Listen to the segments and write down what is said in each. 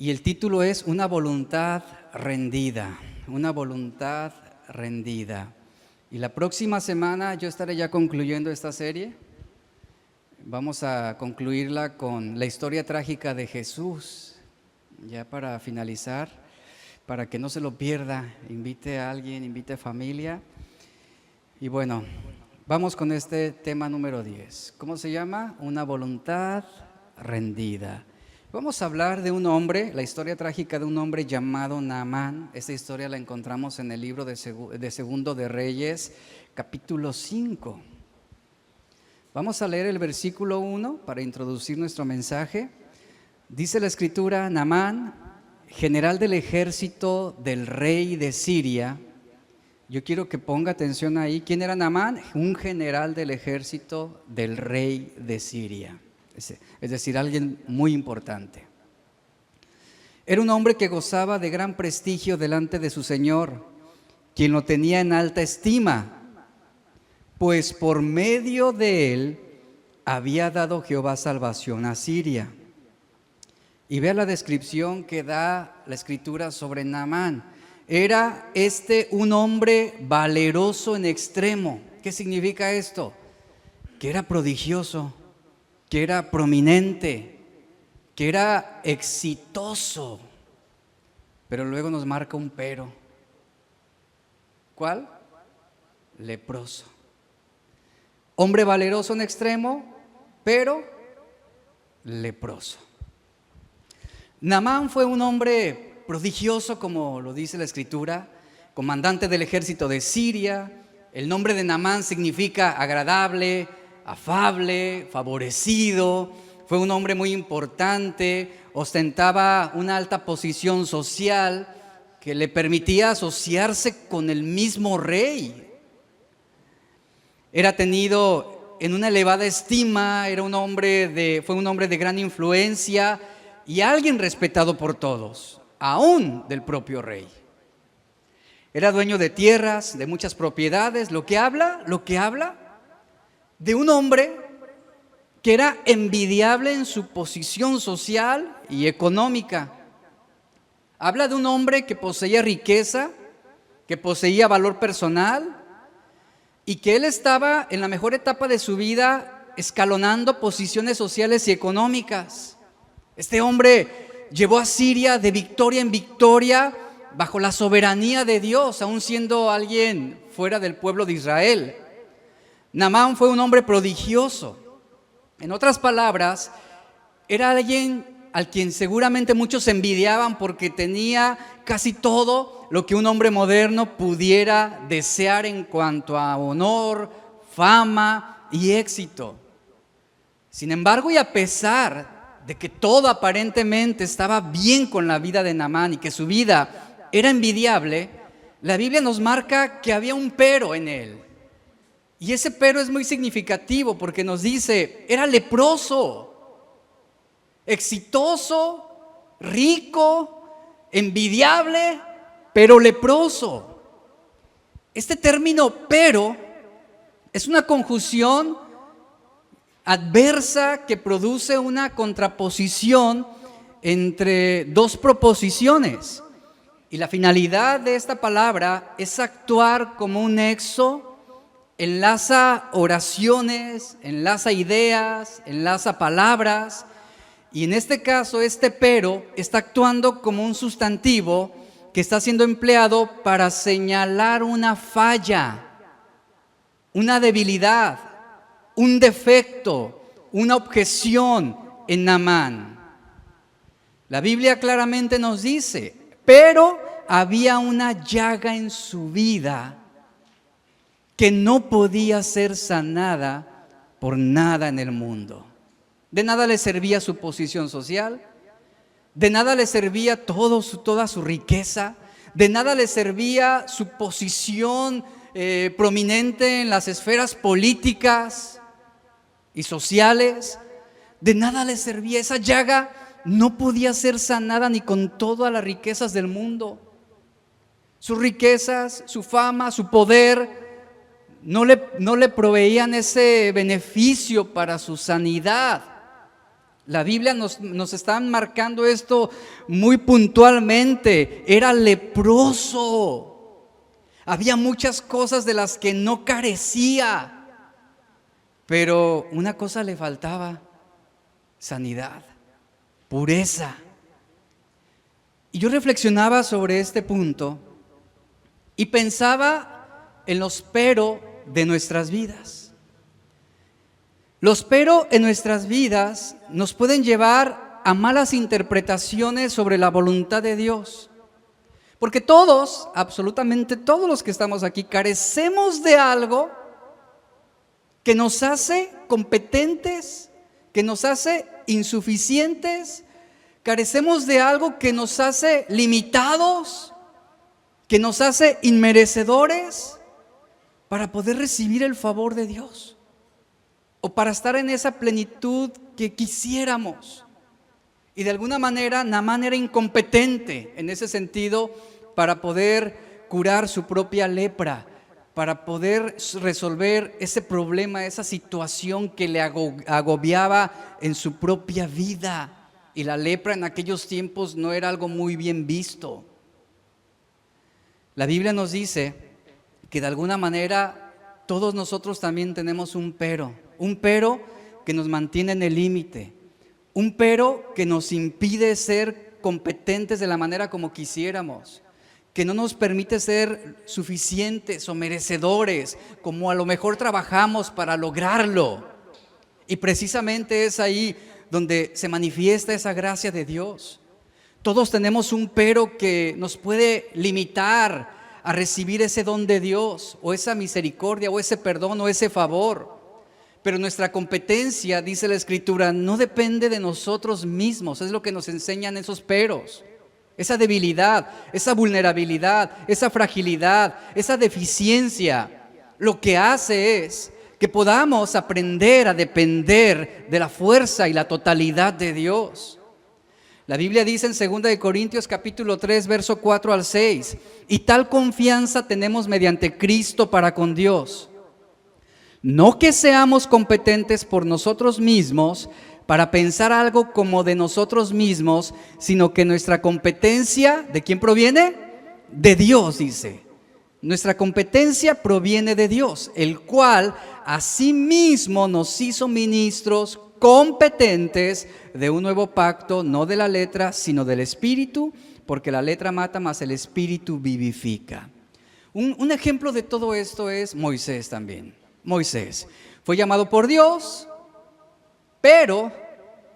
Y el título es Una voluntad rendida, una voluntad rendida. Y la próxima semana yo estaré ya concluyendo esta serie. Vamos a concluirla con la historia trágica de Jesús, ya para finalizar, para que no se lo pierda, invite a alguien, invite a familia. Y bueno, vamos con este tema número 10. ¿Cómo se llama? Una voluntad rendida. Vamos a hablar de un hombre, la historia trágica de un hombre llamado Naamán. Esta historia la encontramos en el libro de Segundo de Reyes, capítulo 5. Vamos a leer el versículo 1 para introducir nuestro mensaje. Dice la escritura: Naamán, general del ejército del rey de Siria. Yo quiero que ponga atención ahí. ¿Quién era Naamán? Un general del ejército del rey de Siria. Es decir, alguien muy importante. Era un hombre que gozaba de gran prestigio delante de su señor, quien lo tenía en alta estima, pues por medio de él había dado Jehová salvación a Siria. Y vea la descripción que da la escritura sobre Naamán. Era un hombre valeroso en extremo. ¿Qué significa esto? Que era prodigioso, que era prominente, que era exitoso. Pero luego nos marca un pero. ¿Cuál? Leproso. Hombre valeroso en extremo, pero leproso. Naamán fue un hombre prodigioso, como lo dice la escritura, comandante del ejército de Siria. El nombre de Naamán significa agradable, afable, favorecido. Fue un hombre muy importante, ostentaba una alta posición social que le permitía asociarse con el mismo rey. Era tenido en una elevada estima, fue un hombre de gran influencia y alguien respetado por todos, aún del propio rey. Era dueño de tierras, de muchas propiedades, lo que habla de un hombre que era envidiable en su posición social y económica. Habla de un hombre que poseía riqueza, que poseía valor personal y que él estaba en la mejor etapa de su vida escalonando posiciones sociales y económicas. Este hombre llevó a Siria de victoria en victoria bajo la soberanía de Dios, aún siendo alguien fuera del pueblo de Israel. Naamán fue un hombre prodigioso. En otras palabras, era alguien al quien seguramente muchos envidiaban porque tenía casi todo lo que un hombre moderno pudiera desear en cuanto a honor, fama y éxito. Sin embargo, y a pesar de que todo aparentemente estaba bien con la vida de Naamán y que su vida era envidiable, la Biblia nos marca que había un pero en él. Y ese pero es muy significativo porque nos dice, era leproso, exitoso, rico, envidiable, pero leproso. Este término pero es una conjunción adversa que produce una contraposición entre dos proposiciones. Y la finalidad de esta palabra es actuar como un nexo. Enlaza oraciones, enlaza ideas, enlaza palabras, y en este caso este pero está actuando como un sustantivo que está siendo empleado para señalar una falla, una debilidad, un defecto, una objeción en Naamán. La Biblia claramente nos dice, pero había una llaga en su vida que no podía ser sanada por nada en el mundo. De nada le servía su posición social, de nada le servía toda su riqueza, de nada le servía su posición prominente en las esferas políticas y sociales, de nada le servía. Esa llaga no podía ser sanada ni con todas las riquezas del mundo. Sus riquezas, su fama, su poder no le proveían ese beneficio para su sanidad. La Biblia nos está marcando esto muy puntualmente. Era leproso. Había muchas cosas de las que no carecía, pero una cosa le faltaba: sanidad, pureza. Y yo reflexionaba sobre este punto y pensaba en los pero de nuestras vidas. Los pero en nuestras vidas nos pueden llevar a malas interpretaciones sobre la voluntad de Dios. Porque todos, absolutamente todos los que estamos aquí, carecemos de algo que nos hace competentes, que nos hace insuficientes. Carecemos de algo que nos hace limitados, que nos hace inmerecedores para poder recibir el favor de Dios, o para estar en esa plenitud que quisiéramos. Y de alguna manera Naamán era incompetente en ese sentido para poder curar su propia lepra, para poder resolver ese problema, esa situación que le agobiaba en su propia vida. Y la lepra en aquellos tiempos no era algo muy bien visto. La Biblia nos dice que de alguna manera todos nosotros también tenemos un pero que nos mantiene en el límite, un pero que nos impide ser competentes de la manera como quisiéramos, que no nos permite ser suficientes o merecedores como a lo mejor trabajamos para lograrlo. Y precisamente es ahí donde se manifiesta esa gracia de Dios. Todos tenemos un pero que nos puede limitar a recibir ese don de Dios, o esa misericordia, o ese perdón, o ese favor. Pero nuestra competencia, dice la Escritura, no depende de nosotros mismos. Es lo que nos enseñan esos peros. Esa debilidad, esa vulnerabilidad, esa fragilidad, esa deficiencia, lo que hace es que podamos aprender a depender de la fuerza y la totalidad de Dios. La Biblia dice en 2 Corintios capítulo 3, verso 4 al 6, y tal confianza tenemos mediante Cristo para con Dios. No que seamos competentes por nosotros mismos para pensar algo como de nosotros mismos, sino que nuestra competencia, ¿de quién proviene? De Dios, dice. Nuestra competencia proviene de Dios, el cual asimismo nos hizo ministros competentes de un nuevo pacto, no de la letra, sino del Espíritu, porque la letra mata, mas el Espíritu vivifica. Un ejemplo de todo esto es Moisés también. Moisés fue llamado por Dios, pero,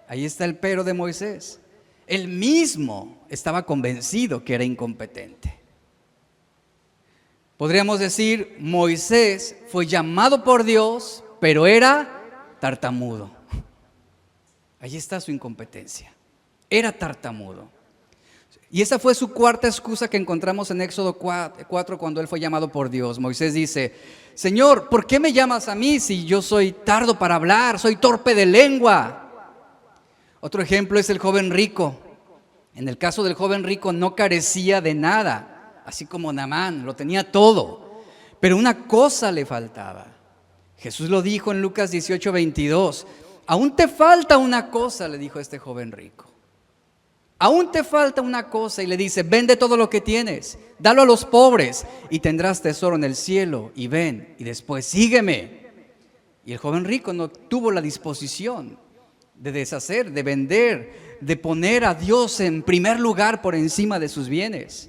ahí está el pero de Moisés, él mismo estaba convencido que era incompetente. Podríamos decir, Moisés fue llamado por Dios, pero era tartamudo. Ahí está su incompetencia, era tartamudo. Y esa fue su cuarta excusa que encontramos en Éxodo 4 cuando él fue llamado por Dios. Moisés dice: Señor, ¿por qué me llamas a mí si yo soy tardo para hablar, soy torpe de lengua? Otro ejemplo es el joven rico. En el caso del joven rico no carecía de nada, así como Naamán, lo tenía todo, pero una cosa le faltaba. Jesús lo dijo en Lucas 18:22, aún te falta una cosa, le dijo a este joven rico. Aún te falta una cosa, y le dice: vende todo lo que tienes, dalo a los pobres y tendrás tesoro en el cielo, y ven y después sígueme. Y el joven rico no tuvo la disposición de deshacer, de vender, de poner a Dios en primer lugar por encima de sus bienes,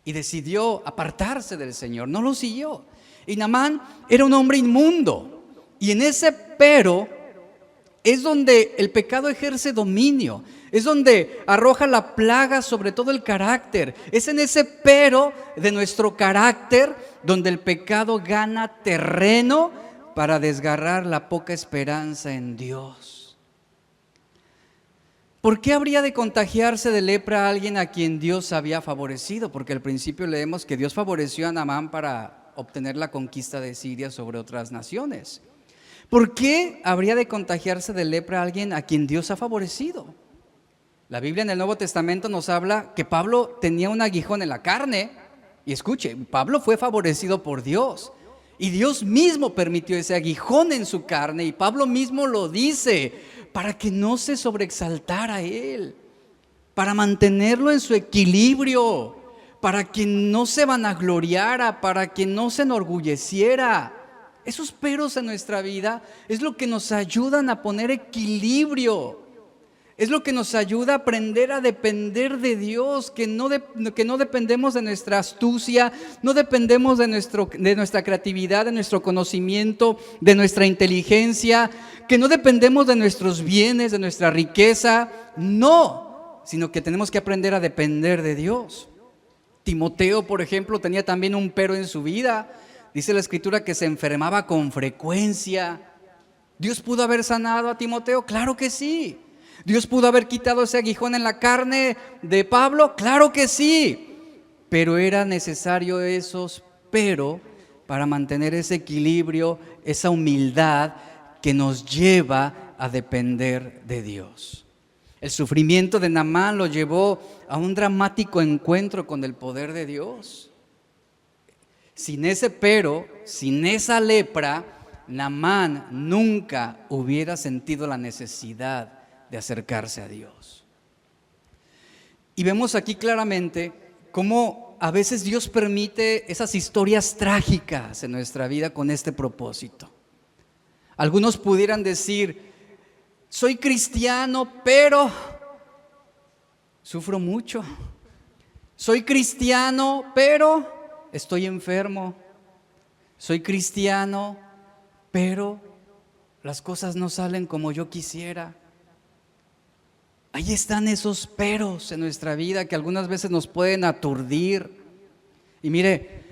y decidió apartarse del Señor, no lo siguió. Y Naamán era un hombre inmundo, y en ese pero es donde el pecado ejerce dominio, es donde arroja la plaga sobre todo el carácter. Es en ese pero de nuestro carácter donde el pecado gana terreno para desgarrar la poca esperanza en Dios. ¿Por qué habría de contagiarse de lepra a alguien a quien Dios había favorecido? Porque al principio leemos que Dios favoreció a Naamán para obtener la conquista de Siria sobre otras naciones. ¿Por qué habría de contagiarse de lepra a alguien a quien Dios ha favorecido? La Biblia en el Nuevo Testamento nos habla que Pablo tenía un aguijón en la carne. Y escuche, Pablo fue favorecido por Dios. Y Dios mismo permitió ese aguijón en su carne. Y Pablo mismo lo dice. Para que no se sobreexaltara él, para mantenerlo en su equilibrio, para que no se vanagloriara, para que no se enorgulleciera. Esos peros en nuestra vida es lo que nos ayudan a poner equilibrio. Es lo que nos ayuda a aprender a depender de Dios, que no dependemos de nuestra astucia, no dependemos de nuestra creatividad, de nuestro conocimiento, de nuestra inteligencia, que no dependemos de nuestros bienes, de nuestra riqueza, no, sino que tenemos que aprender a depender de Dios. Timoteo, por ejemplo, tenía también un pero en su vida. Dice la Escritura que se enfermaba con frecuencia. ¿Dios pudo haber sanado a Timoteo? Claro que sí. ¿Dios pudo haber quitado ese aguijón en la carne de Pablo? Claro que sí. Pero era necesario pero para mantener ese equilibrio, esa humildad que nos lleva a depender de Dios. El sufrimiento de Naamán lo llevó a un dramático encuentro con el poder de Dios. Sin ese pero, sin esa lepra, Naamán nunca hubiera sentido la necesidad de acercarse a Dios. Y vemos aquí claramente cómo a veces Dios permite esas historias trágicas en nuestra vida con este propósito. Algunos pudieran decir: soy cristiano, pero sufro mucho. Soy cristiano, pero estoy enfermo. Soy cristiano, pero las cosas no salen como yo quisiera. Ahí están esos peros en nuestra vida que algunas veces nos pueden aturdir. Y mire,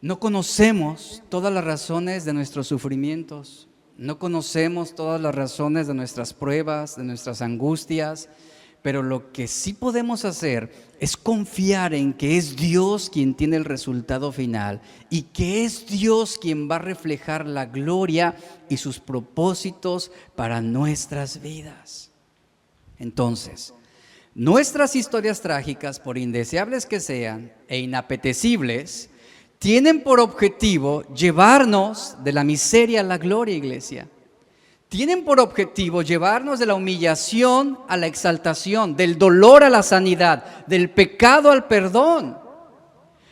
no conocemos todas las razones de nuestros sufrimientos. No conocemos todas las razones de nuestras pruebas, de nuestras angustias, pero lo que sí podemos hacer es confiar en que es Dios quien tiene el resultado final y que es Dios quien va a reflejar la gloria y sus propósitos para nuestras vidas. Entonces, nuestras historias trágicas, por indeseables que sean e inapetecibles, tienen por objetivo llevarnos de la miseria a la gloria, iglesia. Tienen por objetivo llevarnos de la humillación a la exaltación, del dolor a la sanidad, del pecado al perdón.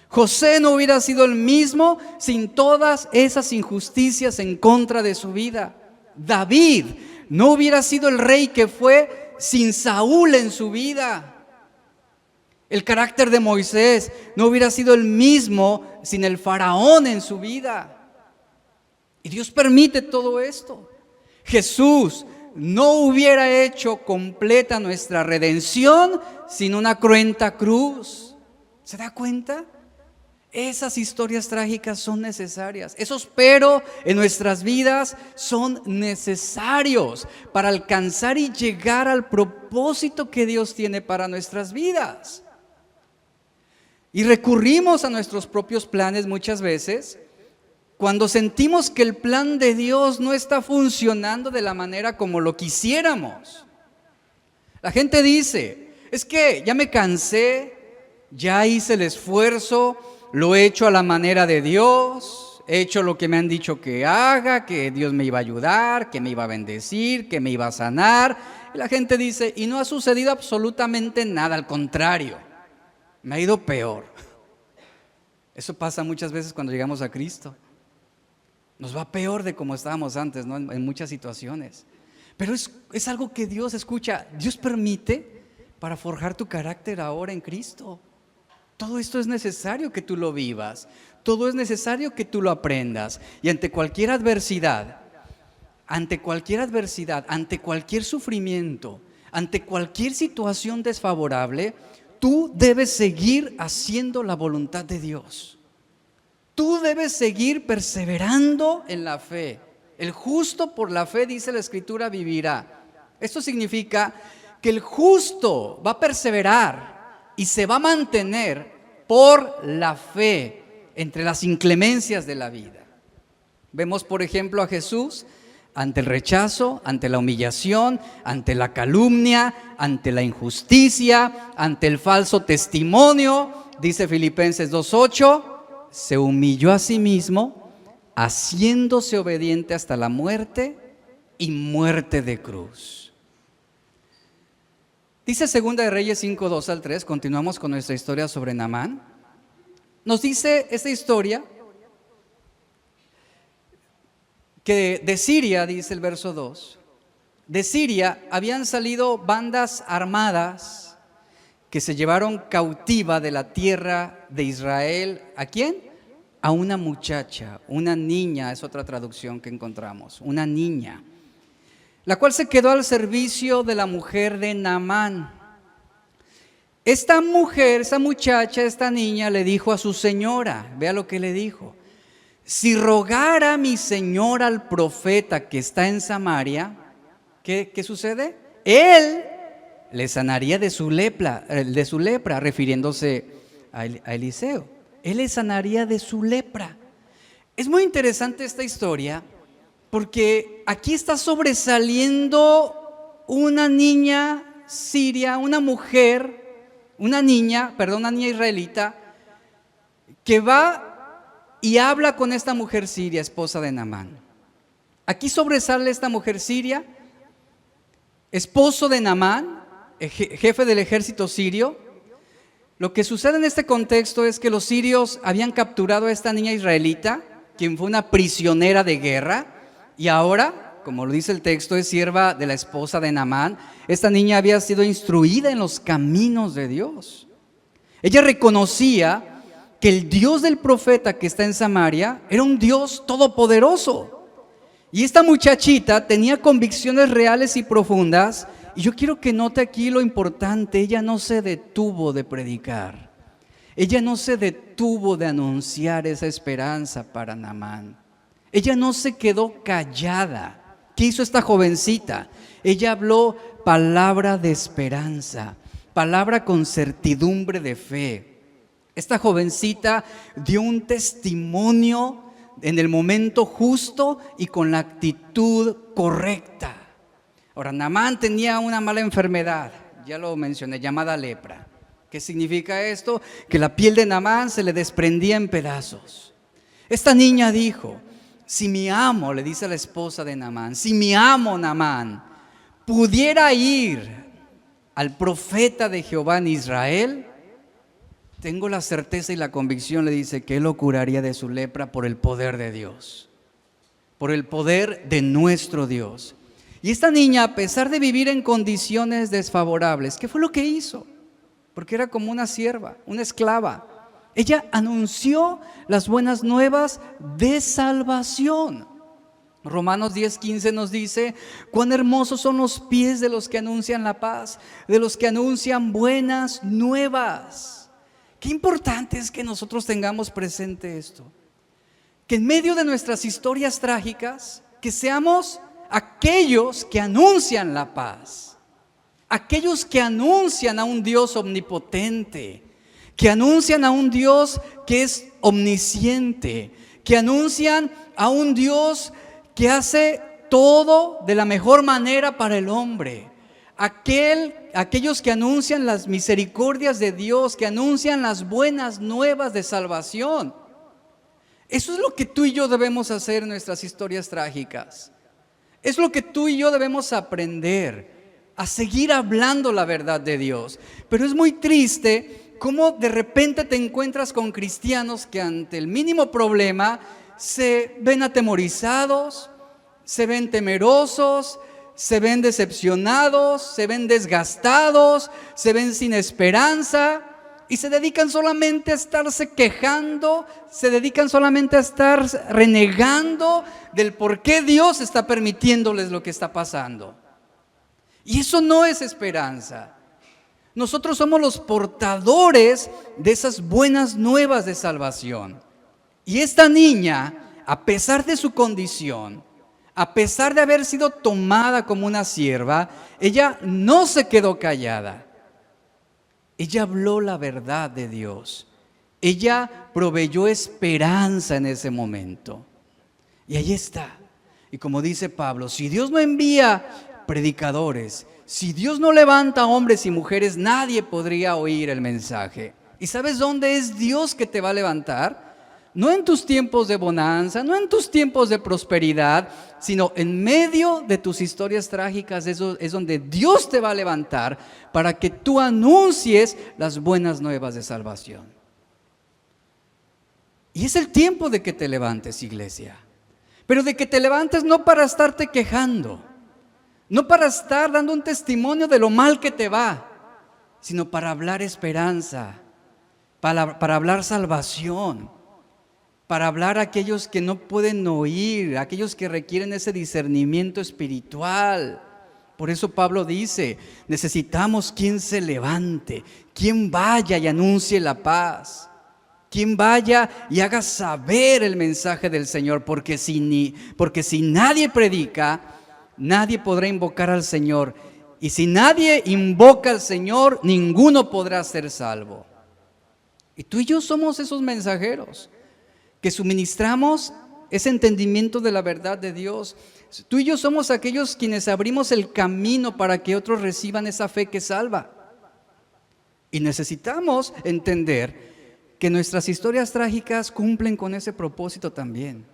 José no hubiera sido el mismo sin todas esas injusticias en contra de su vida. David no hubiera sido el rey que fue sin Saúl en su vida. El carácter de Moisés no hubiera sido el mismo sin el faraón en su vida. Y Dios permite todo esto. Jesús no hubiera hecho completa nuestra redención sin una cruenta cruz. ¿Se da cuenta? Esas historias trágicas son necesarias. Esos pero en nuestras vidas son necesarios para alcanzar y llegar al propósito que Dios tiene para nuestras vidas. Y recurrimos a nuestros propios planes muchas veces cuando sentimos que el plan de Dios no está funcionando de la manera como lo quisiéramos. La gente dice: es que ya me cansé, ya hice el esfuerzo, lo he hecho a la manera de Dios, he hecho lo que me han dicho que haga, que Dios me iba a ayudar, que me iba a bendecir, que me iba a sanar. Y la gente dice: y no ha sucedido absolutamente nada, al contrario, me ha ido peor. Eso pasa muchas veces cuando llegamos a Cristo. Nos va peor de como estábamos antes, ¿no? En muchas situaciones. Pero es algo que Dios escucha. Dios permite para forjar tu carácter ahora en Cristo. Todo esto es necesario que tú lo vivas. Todo es necesario que tú lo aprendas. Y ante cualquier adversidad, ante cualquier sufrimiento, ante cualquier situación desfavorable, tú debes seguir haciendo la voluntad de Dios. Tú debes seguir perseverando en la fe. El justo por la fe, dice la Escritura, vivirá. Esto significa que el justo va a perseverar y se va a mantener por la fe entre las inclemencias de la vida. Vemos, por ejemplo, a Jesús ante el rechazo, ante la humillación, ante la calumnia, ante la injusticia, ante el falso testimonio. Dice Filipenses 2:8, se humilló a sí mismo, haciéndose obediente hasta la muerte y muerte de cruz. Dice 2 de Reyes 5, 2 al 3, continuamos con nuestra historia sobre Naamán. Nos dice esta historia que de Siria, dice el verso 2, de Siria habían salido bandas armadas que se llevaron cautiva de la tierra de Israel. ¿A quién? A una muchacha, una niña, es otra traducción que encontramos, una niña, la cual se quedó al servicio de la mujer de Naamán. Esta mujer, esa muchacha, esta niña le dijo a su señora, vea lo que le dijo: si rogara mi señor al profeta que está en Samaria, ¿qué sucede? Él le sanaría de su lepra, refiriéndose a Eliseo. Él le sanaría de su lepra. Es muy interesante esta historia porque aquí está sobresaliendo una niña siria, una niña israelita, que va y habla con esta mujer siria, esposa de Naamán. Aquí sobresale esta mujer siria, esposo de Naamán, jefe del ejército sirio. Lo que sucede en este contexto es que los sirios habían capturado a esta niña israelita, quien fue una prisionera de guerra, y ahora, como lo dice el texto, es sierva de la esposa de Naamán. Esta niña había sido instruida en los caminos de Dios. Ella reconocía que el Dios del profeta que está en Samaria era un Dios todopoderoso. Y esta muchachita tenía convicciones reales y profundas. Y yo quiero que note aquí lo importante: ella no se detuvo de predicar. Ella no se detuvo de anunciar esa esperanza para Naamán. Ella no se quedó callada. ¿Qué hizo esta jovencita? Ella habló palabra de esperanza, palabra con certidumbre de fe. Esta jovencita dio un testimonio en el momento justo y con la actitud correcta. Ahora, Naamán tenía una mala enfermedad, ya lo mencioné, llamada lepra. ¿Qué significa esto? Que la piel de Naamán se le desprendía en pedazos. Esta niña dijo: si mi amo, le dice a la esposa de Naamán, si mi amo Naamán pudiera ir al profeta de Jehová en Israel, tengo la certeza y la convicción, le dice, que él lo curaría de su lepra por el poder de Dios, por el poder de nuestro Dios. Y esta niña, a pesar de vivir en condiciones desfavorables, ¿qué fue lo que hizo? Porque era como una sierva, una esclava. Ella anunció las buenas nuevas de salvación. Romanos 10:15 nos dice: cuán hermosos son los pies de los que anuncian la paz, de los que anuncian buenas nuevas. Qué importante es que nosotros tengamos presente esto, que en medio de nuestras historias trágicas, que seamos aquellos que anuncian la paz, aquellos que anuncian a un Dios omnipotente, que anuncian a un Dios que es omnisciente, que anuncian a un Dios que hace todo de la mejor manera para el hombre. Aquellos que anuncian las misericordias de Dios, que anuncian las buenas nuevas de salvación. Eso es lo que tú y yo debemos hacer en nuestras historias trágicas. Es lo que tú y yo debemos aprender, a seguir hablando la verdad de Dios. Pero es muy triste cómo de repente te encuentras con cristianos que ante el mínimo problema se ven atemorizados, se ven temerosos, se ven decepcionados, se ven desgastados, se ven sin esperanza y se dedican solamente a estarse quejando, se dedican solamente a estar renegando del por qué Dios está permitiéndoles lo que está pasando. Y eso no es esperanza. Nosotros somos los portadores de esas buenas nuevas de salvación. Y esta niña, a pesar de su condición, a pesar de haber sido tomada como una sierva, ella no se quedó callada. Ella habló la verdad de Dios. Ella proveyó esperanza en ese momento. Y ahí está. Y como dice Pablo, si Dios no envía predicadores, si Dios no levanta hombres y mujeres, nadie podría oír el mensaje. ¿Y sabes dónde es Dios que te va a levantar? No en tus tiempos de bonanza, no en tus tiempos de prosperidad, sino en medio de tus historias trágicas. Eso es donde Dios te va a levantar para que tú anuncies las buenas nuevas de salvación. Y es el tiempo de que te levantes, iglesia. Pero de que te levantes no para estarte quejando, no para estar dando un testimonio de lo mal que te va, sino para hablar esperanza, para hablar salvación, para hablar a aquellos que no pueden oír, a aquellos que requieren ese discernimiento espiritual. Por eso Pablo dice, necesitamos quien se levante, quien vaya y anuncie la paz, quien vaya y haga saber el mensaje del Señor, porque si nadie predica, nadie podrá invocar al Señor, y si nadie invoca al Señor, ninguno podrá ser salvo. Y tú y yo somos esos mensajeros que suministramos ese entendimiento de la verdad de Dios. Tú y yo somos aquellos quienes abrimos el camino para que otros reciban esa fe que salva. Y necesitamos entender que nuestras historias trágicas cumplen con ese propósito también,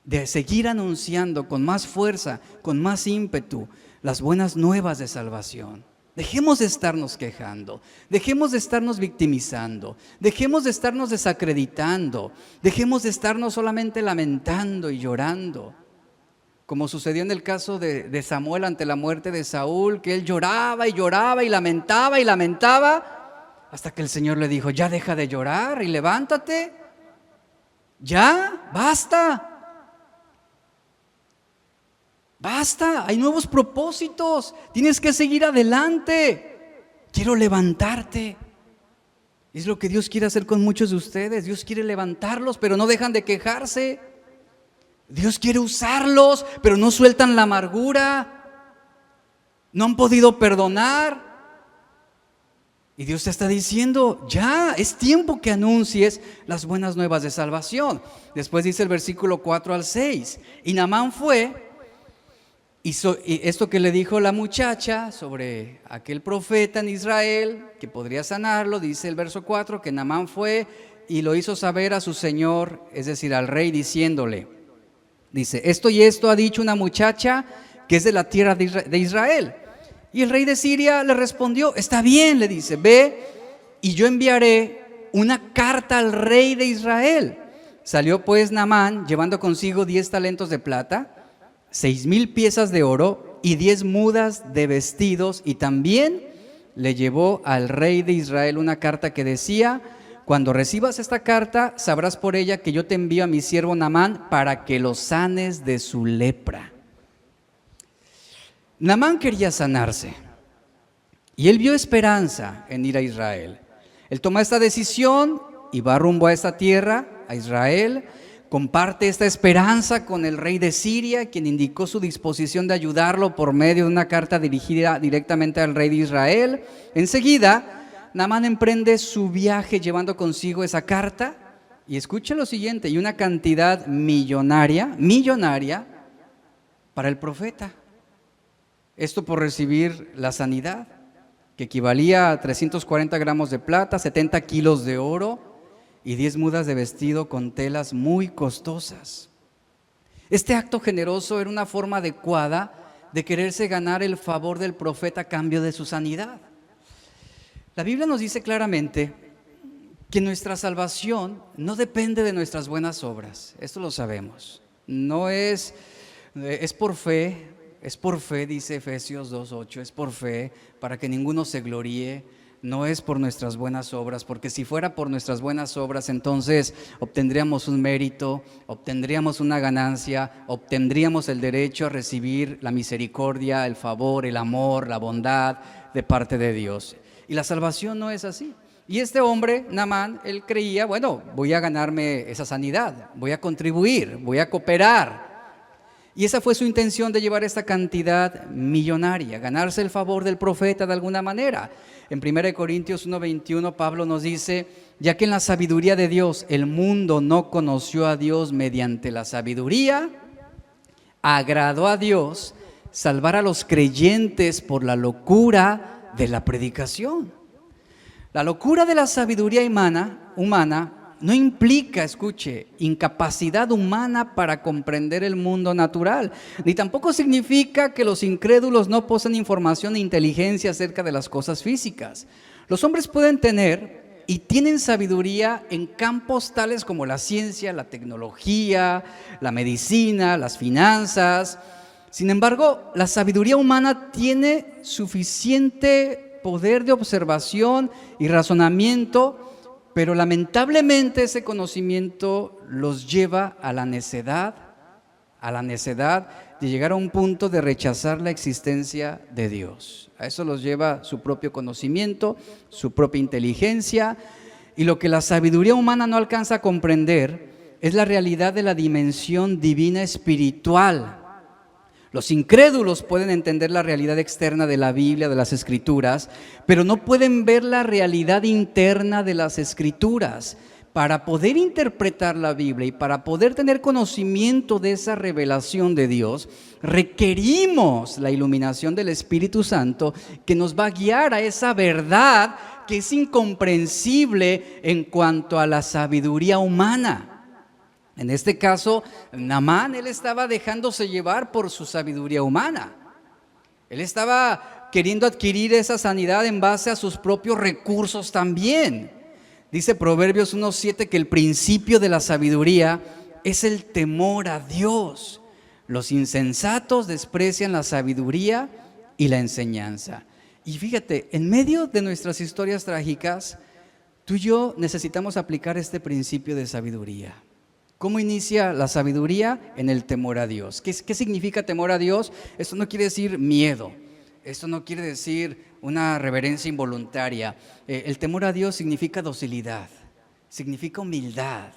de seguir anunciando con más fuerza, con más ímpetu, las buenas nuevas de salvación. Dejemos de estarnos quejando, dejemos de estarnos victimizando, dejemos de estarnos desacreditando, dejemos de estarnos solamente lamentando y llorando, como sucedió en el caso de Samuel ante la muerte de Saúl, que él lloraba y lloraba y lamentaba, hasta que el Señor le dijo, ya deja de llorar y levántate, ya, basta. Basta, hay nuevos propósitos, tienes que seguir adelante. Quiero levantarte. Es lo que Dios quiere hacer con muchos de ustedes. Dios quiere levantarlos, pero no dejan de quejarse. Dios quiere usarlos, pero no sueltan la amargura. No han podido perdonar. Y Dios te está diciendo, ya, es tiempo que anuncies las buenas nuevas de salvación. Después dice el versículo 4 al 6. Y Naamán fue... Y esto que le dijo la muchacha sobre aquel profeta en Israel que podría sanarlo, dice el verso 4, que Naamán fue y lo hizo saber a su señor, es decir, al rey, diciéndole, dice, esto y esto ha dicho una muchacha que es de la tierra de Israel. Y el rey de Siria le respondió, está bien, le dice, ve y yo enviaré una carta al rey de Israel. Salió pues Naamán llevando consigo 10 talentos de plata, 6,000 piezas de oro y 10 mudas de vestidos, y también le llevó al rey de Israel una carta que decía, cuando recibas esta carta, sabrás por ella que yo te envío a mi siervo Naamán para que lo sanes de su lepra. Naamán quería sanarse y él vio esperanza en ir a Israel. Él toma esta decisión y va rumbo a esta tierra, a Israel. Comparte esta esperanza con el rey de Siria, quien indicó su disposición de ayudarlo por medio de una carta dirigida directamente al rey de Israel. Enseguida, Naamán emprende su viaje llevando consigo esa carta. Y escuche lo siguiente, y una cantidad millonaria para el profeta. Esto por recibir la sanidad, que equivalía a 340 gramos de plata, 70 kilos de oro, y 10 mudas de vestido con telas muy costosas. Este acto generoso era una forma adecuada de quererse ganar el favor del profeta a cambio de su sanidad. La Biblia nos dice claramente que nuestra salvación no depende de nuestras buenas obras. Esto lo sabemos. No es por fe, dice Efesios 2:8, es por fe, para que ninguno se gloríe. No es por nuestras buenas obras, porque si fuera por nuestras buenas obras, entonces obtendríamos un mérito, obtendríamos una ganancia, obtendríamos el derecho a recibir la misericordia, el favor, el amor, la bondad de parte de Dios. Y la salvación no es así. Y este hombre, Naamán, él creía, bueno, voy a ganarme esa sanidad, voy a contribuir, voy a cooperar. Y esa fue su intención de llevar esta cantidad millonaria, ganarse el favor del profeta de alguna manera. En 1 Corintios 1:21 Pablo nos dice, ya que en la sabiduría de Dios el mundo no conoció a Dios mediante la sabiduría, agradó a Dios salvar a los creyentes por la locura de la predicación. La locura de la sabiduría humana no implica, escuche, incapacidad humana para comprender el mundo natural, ni tampoco significa que los incrédulos no poseen información e inteligencia acerca de las cosas físicas. Los hombres pueden tener y tienen sabiduría en campos tales como la ciencia, la tecnología, la medicina, las finanzas. Sin embargo, la sabiduría humana tiene suficiente poder de observación y razonamiento, pero lamentablemente ese conocimiento los lleva a la necedad de llegar a un punto de rechazar la existencia de Dios. A eso los lleva su propio conocimiento, su propia inteligencia, y lo que la sabiduría humana no alcanza a comprender es la realidad de la dimensión divina espiritual. Los incrédulos pueden entender la realidad externa de la Biblia, de las Escrituras, pero no pueden ver la realidad interna de las Escrituras. Para poder interpretar la Biblia y para poder tener conocimiento de esa revelación de Dios, requerimos la iluminación del Espíritu Santo que nos va a guiar a esa verdad que es incomprensible en cuanto a la sabiduría humana. En este caso, Naamán, él estaba dejándose llevar por su sabiduría humana. Él estaba queriendo adquirir esa sanidad en base a sus propios recursos también. Dice Proverbios 1:7 que el principio de la sabiduría es el temor a Dios. Los insensatos desprecian la sabiduría y la enseñanza. Y fíjate, en medio de nuestras historias trágicas, tú y yo necesitamos aplicar este principio de sabiduría. ¿Cómo inicia la sabiduría? En el temor a Dios. ¿Qué significa temor a Dios? Esto no quiere decir miedo. Esto no quiere decir una reverencia involuntaria. El temor a Dios significa docilidad, significa humildad,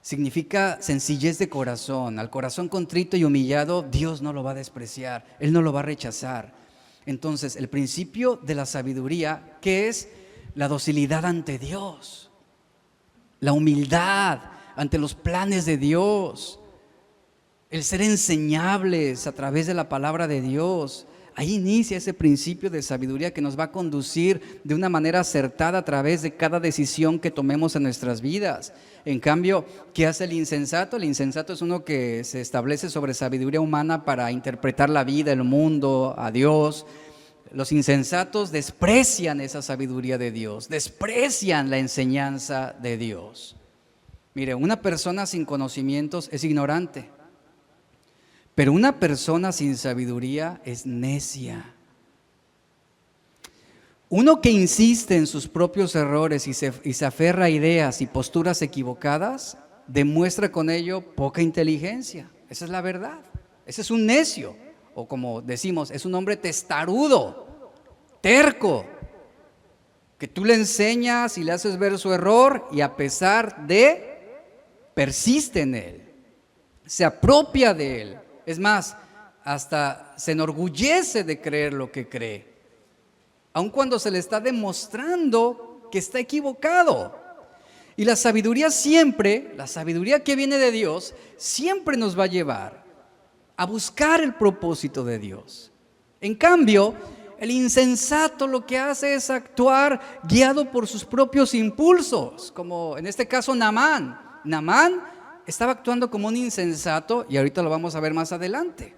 significa sencillez de corazón. Al corazón contrito y humillado, Dios no lo va a despreciar, Él no lo va a rechazar. Entonces, el principio de la sabiduría, ¿qué es? La docilidad ante Dios, la humildad ante los planes de Dios, el ser enseñables a través de la palabra de Dios. Ahí inicia ese principio de sabiduría que nos va a conducir de una manera acertada a través de cada decisión que tomemos en nuestras vidas. En cambio, ¿qué hace el insensato? El insensato es uno que se establece sobre sabiduría humana para interpretar la vida, el mundo, a Dios. Los insensatos desprecian esa sabiduría de Dios, desprecian la enseñanza de Dios. Mire, una persona sin conocimientos es ignorante, pero una persona sin sabiduría es necia. Uno que insiste en sus propios errores y se aferra a ideas y posturas equivocadas, demuestra con ello poca inteligencia. Esa es la verdad. Ese es un necio, o como decimos, es un hombre testarudo, terco, que tú le enseñas y le haces ver su error y a pesar de persiste en él, se apropia de él. Es más, hasta se enorgullece de creer lo que cree, aun cuando se le está demostrando que está equivocado. Y la sabiduría siempre, la sabiduría que viene de Dios, siempre nos va a llevar a buscar el propósito de Dios. En cambio, el insensato lo que hace es actuar guiado por sus propios impulsos, como en este caso Naamán. Naamán estaba actuando como un insensato y ahorita lo vamos a ver más adelante.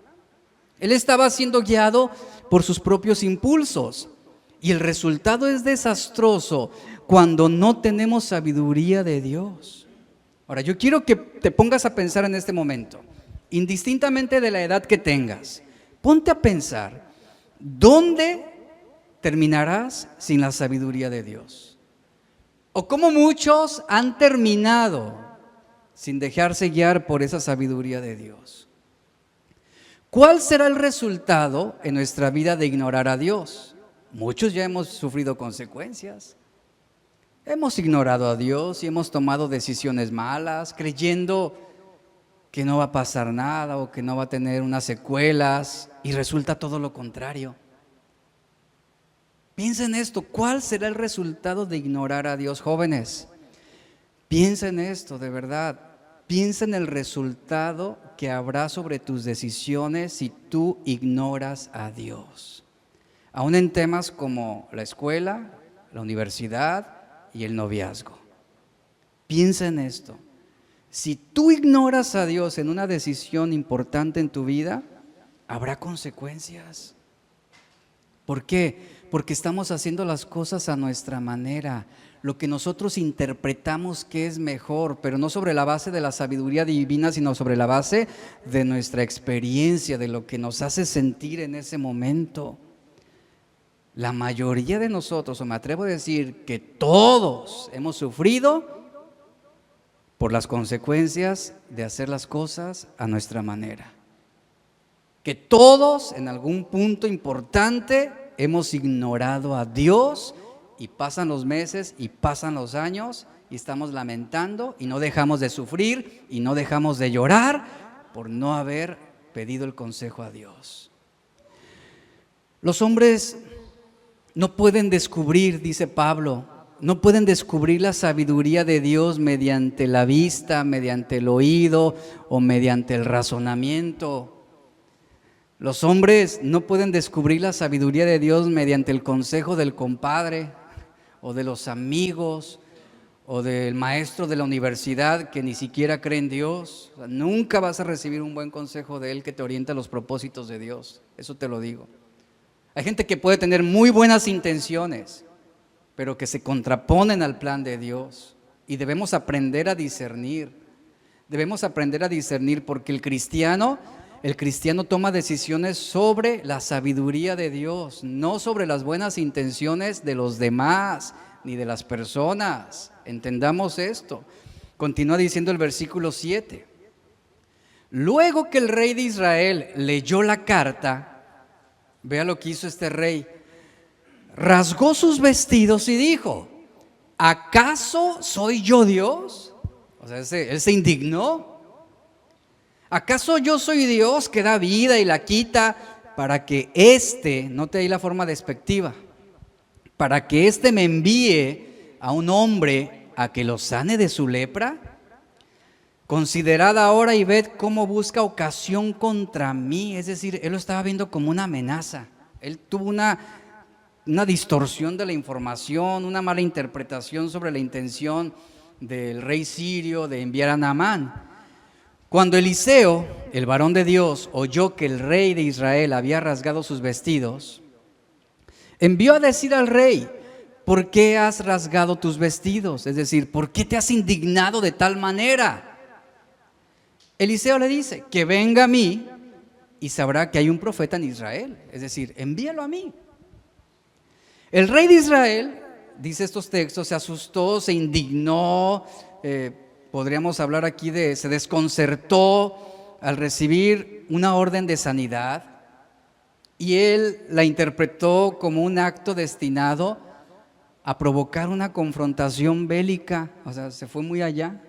Él estaba siendo guiado por sus propios impulsos y el resultado es desastroso cuando no tenemos sabiduría de Dios. Ahora, yo quiero que te pongas a pensar en este momento, indistintamente de la edad que tengas, ponte a pensar, ¿dónde terminarás sin la sabiduría de Dios? O cómo muchos han terminado sin dejarse guiar por esa sabiduría de Dios. ¿Cuál será el resultado en nuestra vida de ignorar a Dios? Muchos ya hemos sufrido consecuencias. Hemos ignorado a Dios y hemos tomado decisiones malas, creyendo que no va a pasar nada o que no va a tener unas secuelas, y resulta todo lo contrario. Piensa en esto, ¿cuál será el resultado de ignorar a Dios, jóvenes? Piensa en esto, de verdad. Piensa en el resultado que habrá sobre tus decisiones si tú ignoras a Dios. Aún en temas como la escuela, la universidad y el noviazgo. Piensa en esto. Si tú ignoras a Dios en una decisión importante en tu vida, habrá consecuencias. ¿Por qué? Porque estamos haciendo las cosas a nuestra manera, lo que nosotros interpretamos que es mejor, pero no sobre la base de la sabiduría divina, sino sobre la base de nuestra experiencia, de lo que nos hace sentir en ese momento. La mayoría de nosotros, o me atrevo a decir que todos, hemos sufrido por las consecuencias de hacer las cosas a nuestra manera. Que todos en algún punto importante hemos ignorado a Dios y pasan los meses y pasan los años y estamos lamentando y no dejamos de sufrir y no dejamos de llorar por no haber pedido el consejo a Dios. Los hombres no pueden descubrir, dice Pablo, no pueden descubrir la sabiduría de Dios mediante la vista, mediante el oído o mediante el razonamiento. Los hombres no pueden descubrir la sabiduría de Dios mediante el consejo del compadre o de los amigos o del maestro de la universidad que ni siquiera cree en Dios. O sea, nunca vas a recibir un buen consejo de él que te oriente a los propósitos de Dios. Eso te lo digo. Hay gente que puede tener muy buenas intenciones, pero que se contraponen al plan de Dios. Y debemos aprender a discernir. Debemos aprender a discernir porque el cristiano toma decisiones sobre la sabiduría de Dios, no sobre las buenas intenciones de los demás ni de las personas. Entendamos esto. Continúa diciendo el versículo 7. Luego que el rey de Israel leyó la carta, vea lo que hizo este rey, rasgó sus vestidos y dijo: ¿acaso soy yo Dios? O sea, él se indignó. ¿Acaso yo soy Dios que da vida y la quita para que note ahí la forma despectiva, para que me envíe a un hombre a que lo sane de su lepra? Considerad ahora y ved cómo busca ocasión contra mí. Es decir, él lo estaba viendo como una amenaza. Él tuvo una distorsión de la información, una mala interpretación sobre la intención del rey sirio de enviar a Naamán. Cuando Eliseo, el varón de Dios, oyó que el rey de Israel había rasgado sus vestidos, envió a decir al rey: ¿por qué has rasgado tus vestidos? Es decir, ¿por qué te has indignado de tal manera? Eliseo le dice: que venga a mí y sabrá que hay un profeta en Israel. Es decir, envíalo a mí. El rey de Israel, dice estos textos, se asustó, se indignó, podríamos hablar aquí se desconcertó al recibir una orden de sanidad, y él la interpretó como un acto destinado a provocar una confrontación bélica. O sea, se fue muy allá,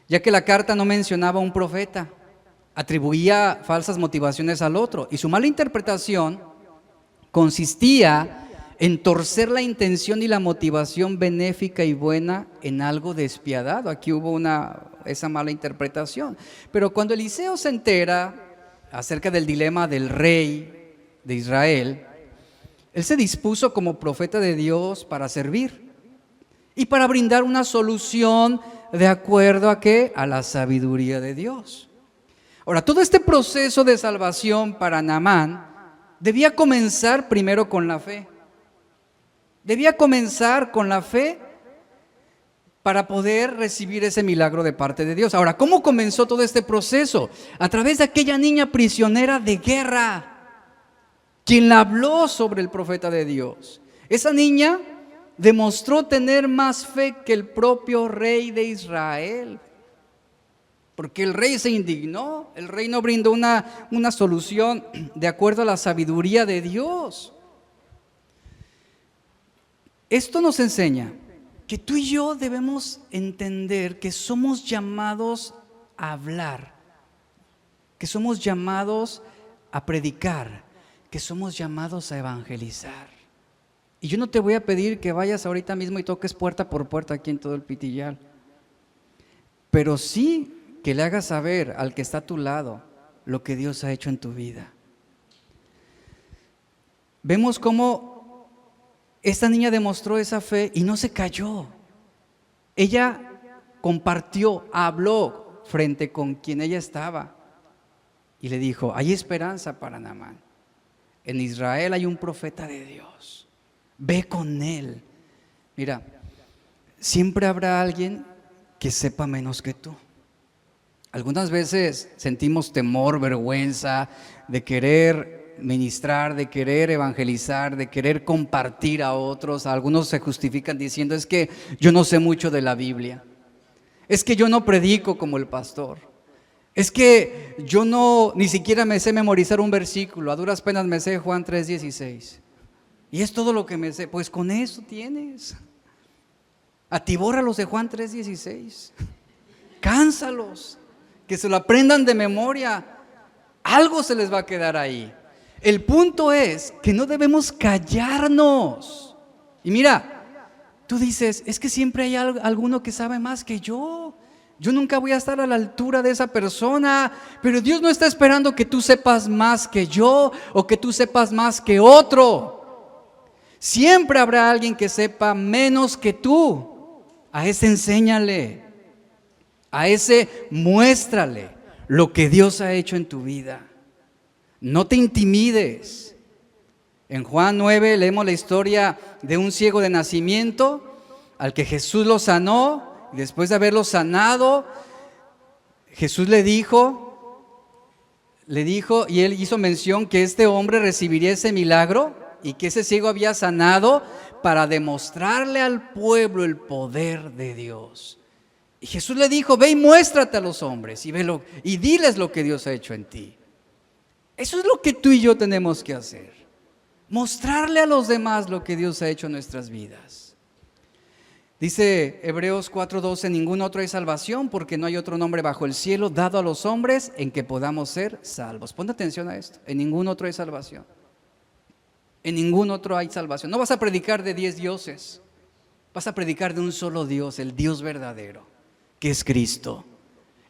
ya que la carta no mencionaba a un profeta, atribuía falsas motivaciones al otro, y su mala interpretación consistía en torcer la intención y la motivación benéfica y buena en algo despiadado. Aquí hubo esa mala interpretación. Pero cuando Eliseo se entera acerca del dilema del rey de Israel, él se dispuso como profeta de Dios para servir y para brindar una solución de acuerdo a ¿qué? A la sabiduría de Dios. Ahora, todo este proceso de salvación para Naamán debía comenzar primero con la fe. Debía comenzar con la fe para poder recibir ese milagro de parte de Dios. Ahora, ¿cómo comenzó todo este proceso? A través de aquella niña prisionera de guerra, quien le habló sobre el profeta de Dios. Esa niña demostró tener más fe que el propio rey de Israel, porque el rey se indignó. El rey no brindó una solución de acuerdo a la sabiduría de Dios. Esto nos enseña que tú y yo debemos entender que somos llamados a hablar, que somos llamados a predicar, que somos llamados a evangelizar. Y yo no te voy a pedir que vayas ahorita mismo y toques puerta por puerta aquí en todo el Pitillal, pero sí que le hagas saber al que está a tu lado lo que Dios ha hecho en tu vida. Vemos cómo esta niña demostró esa fe y no se cayó. Ella compartió, habló frente con quien ella estaba y le dijo: hay esperanza para Naamán. En Israel hay un profeta de Dios, ve con él. Mira, siempre habrá alguien que sepa menos que tú. Algunas veces sentimos temor, vergüenza de querer ministrar, de querer evangelizar, de querer compartir a otros. Algunos se justifican diciendo: es que yo no sé mucho de la Biblia, es que yo no predico como el pastor, es que yo no, ni siquiera me sé memorizar un versículo, a duras penas me sé Juan 3:16 y es todo lo que me sé. Pues con eso tienes. Atibórralos de Juan 3:16, cánsalos, que se lo aprendan de memoria, algo se les va a quedar ahí. El punto es que no debemos callarnos. Y mira, tú dices: es que siempre hay alguno que sabe más que yo nunca voy a estar a la altura de esa persona. Pero Dios no está esperando que tú sepas más que yo o que tú sepas más que otro. Siempre habrá alguien que sepa menos que tú. A ese enséñale, a ese muéstrale lo que Dios ha hecho en tu vida. No te intimides. En Juan 9 leemos la historia de un ciego de nacimiento al que Jesús lo sanó. Y después de haberlo sanado, Jesús le dijo, y él hizo mención que este hombre recibiría ese milagro y que ese ciego había sanado para demostrarle al pueblo el poder de Dios. Y Jesús le dijo: ve y muéstrate a los hombres y diles lo que Dios ha hecho en ti. Eso es lo que tú y yo tenemos que hacer, mostrarle a los demás lo que Dios ha hecho en nuestras vidas. Dice Hebreos 4:12: en ningún otro hay salvación, porque no hay otro nombre bajo el cielo dado a los hombres en que podamos ser salvos. Ponte atención a esto: en ningún otro hay salvación. En ningún otro hay salvación. No vas a predicar de 10 dioses, vas a predicar de un solo Dios, el Dios verdadero, que es Cristo.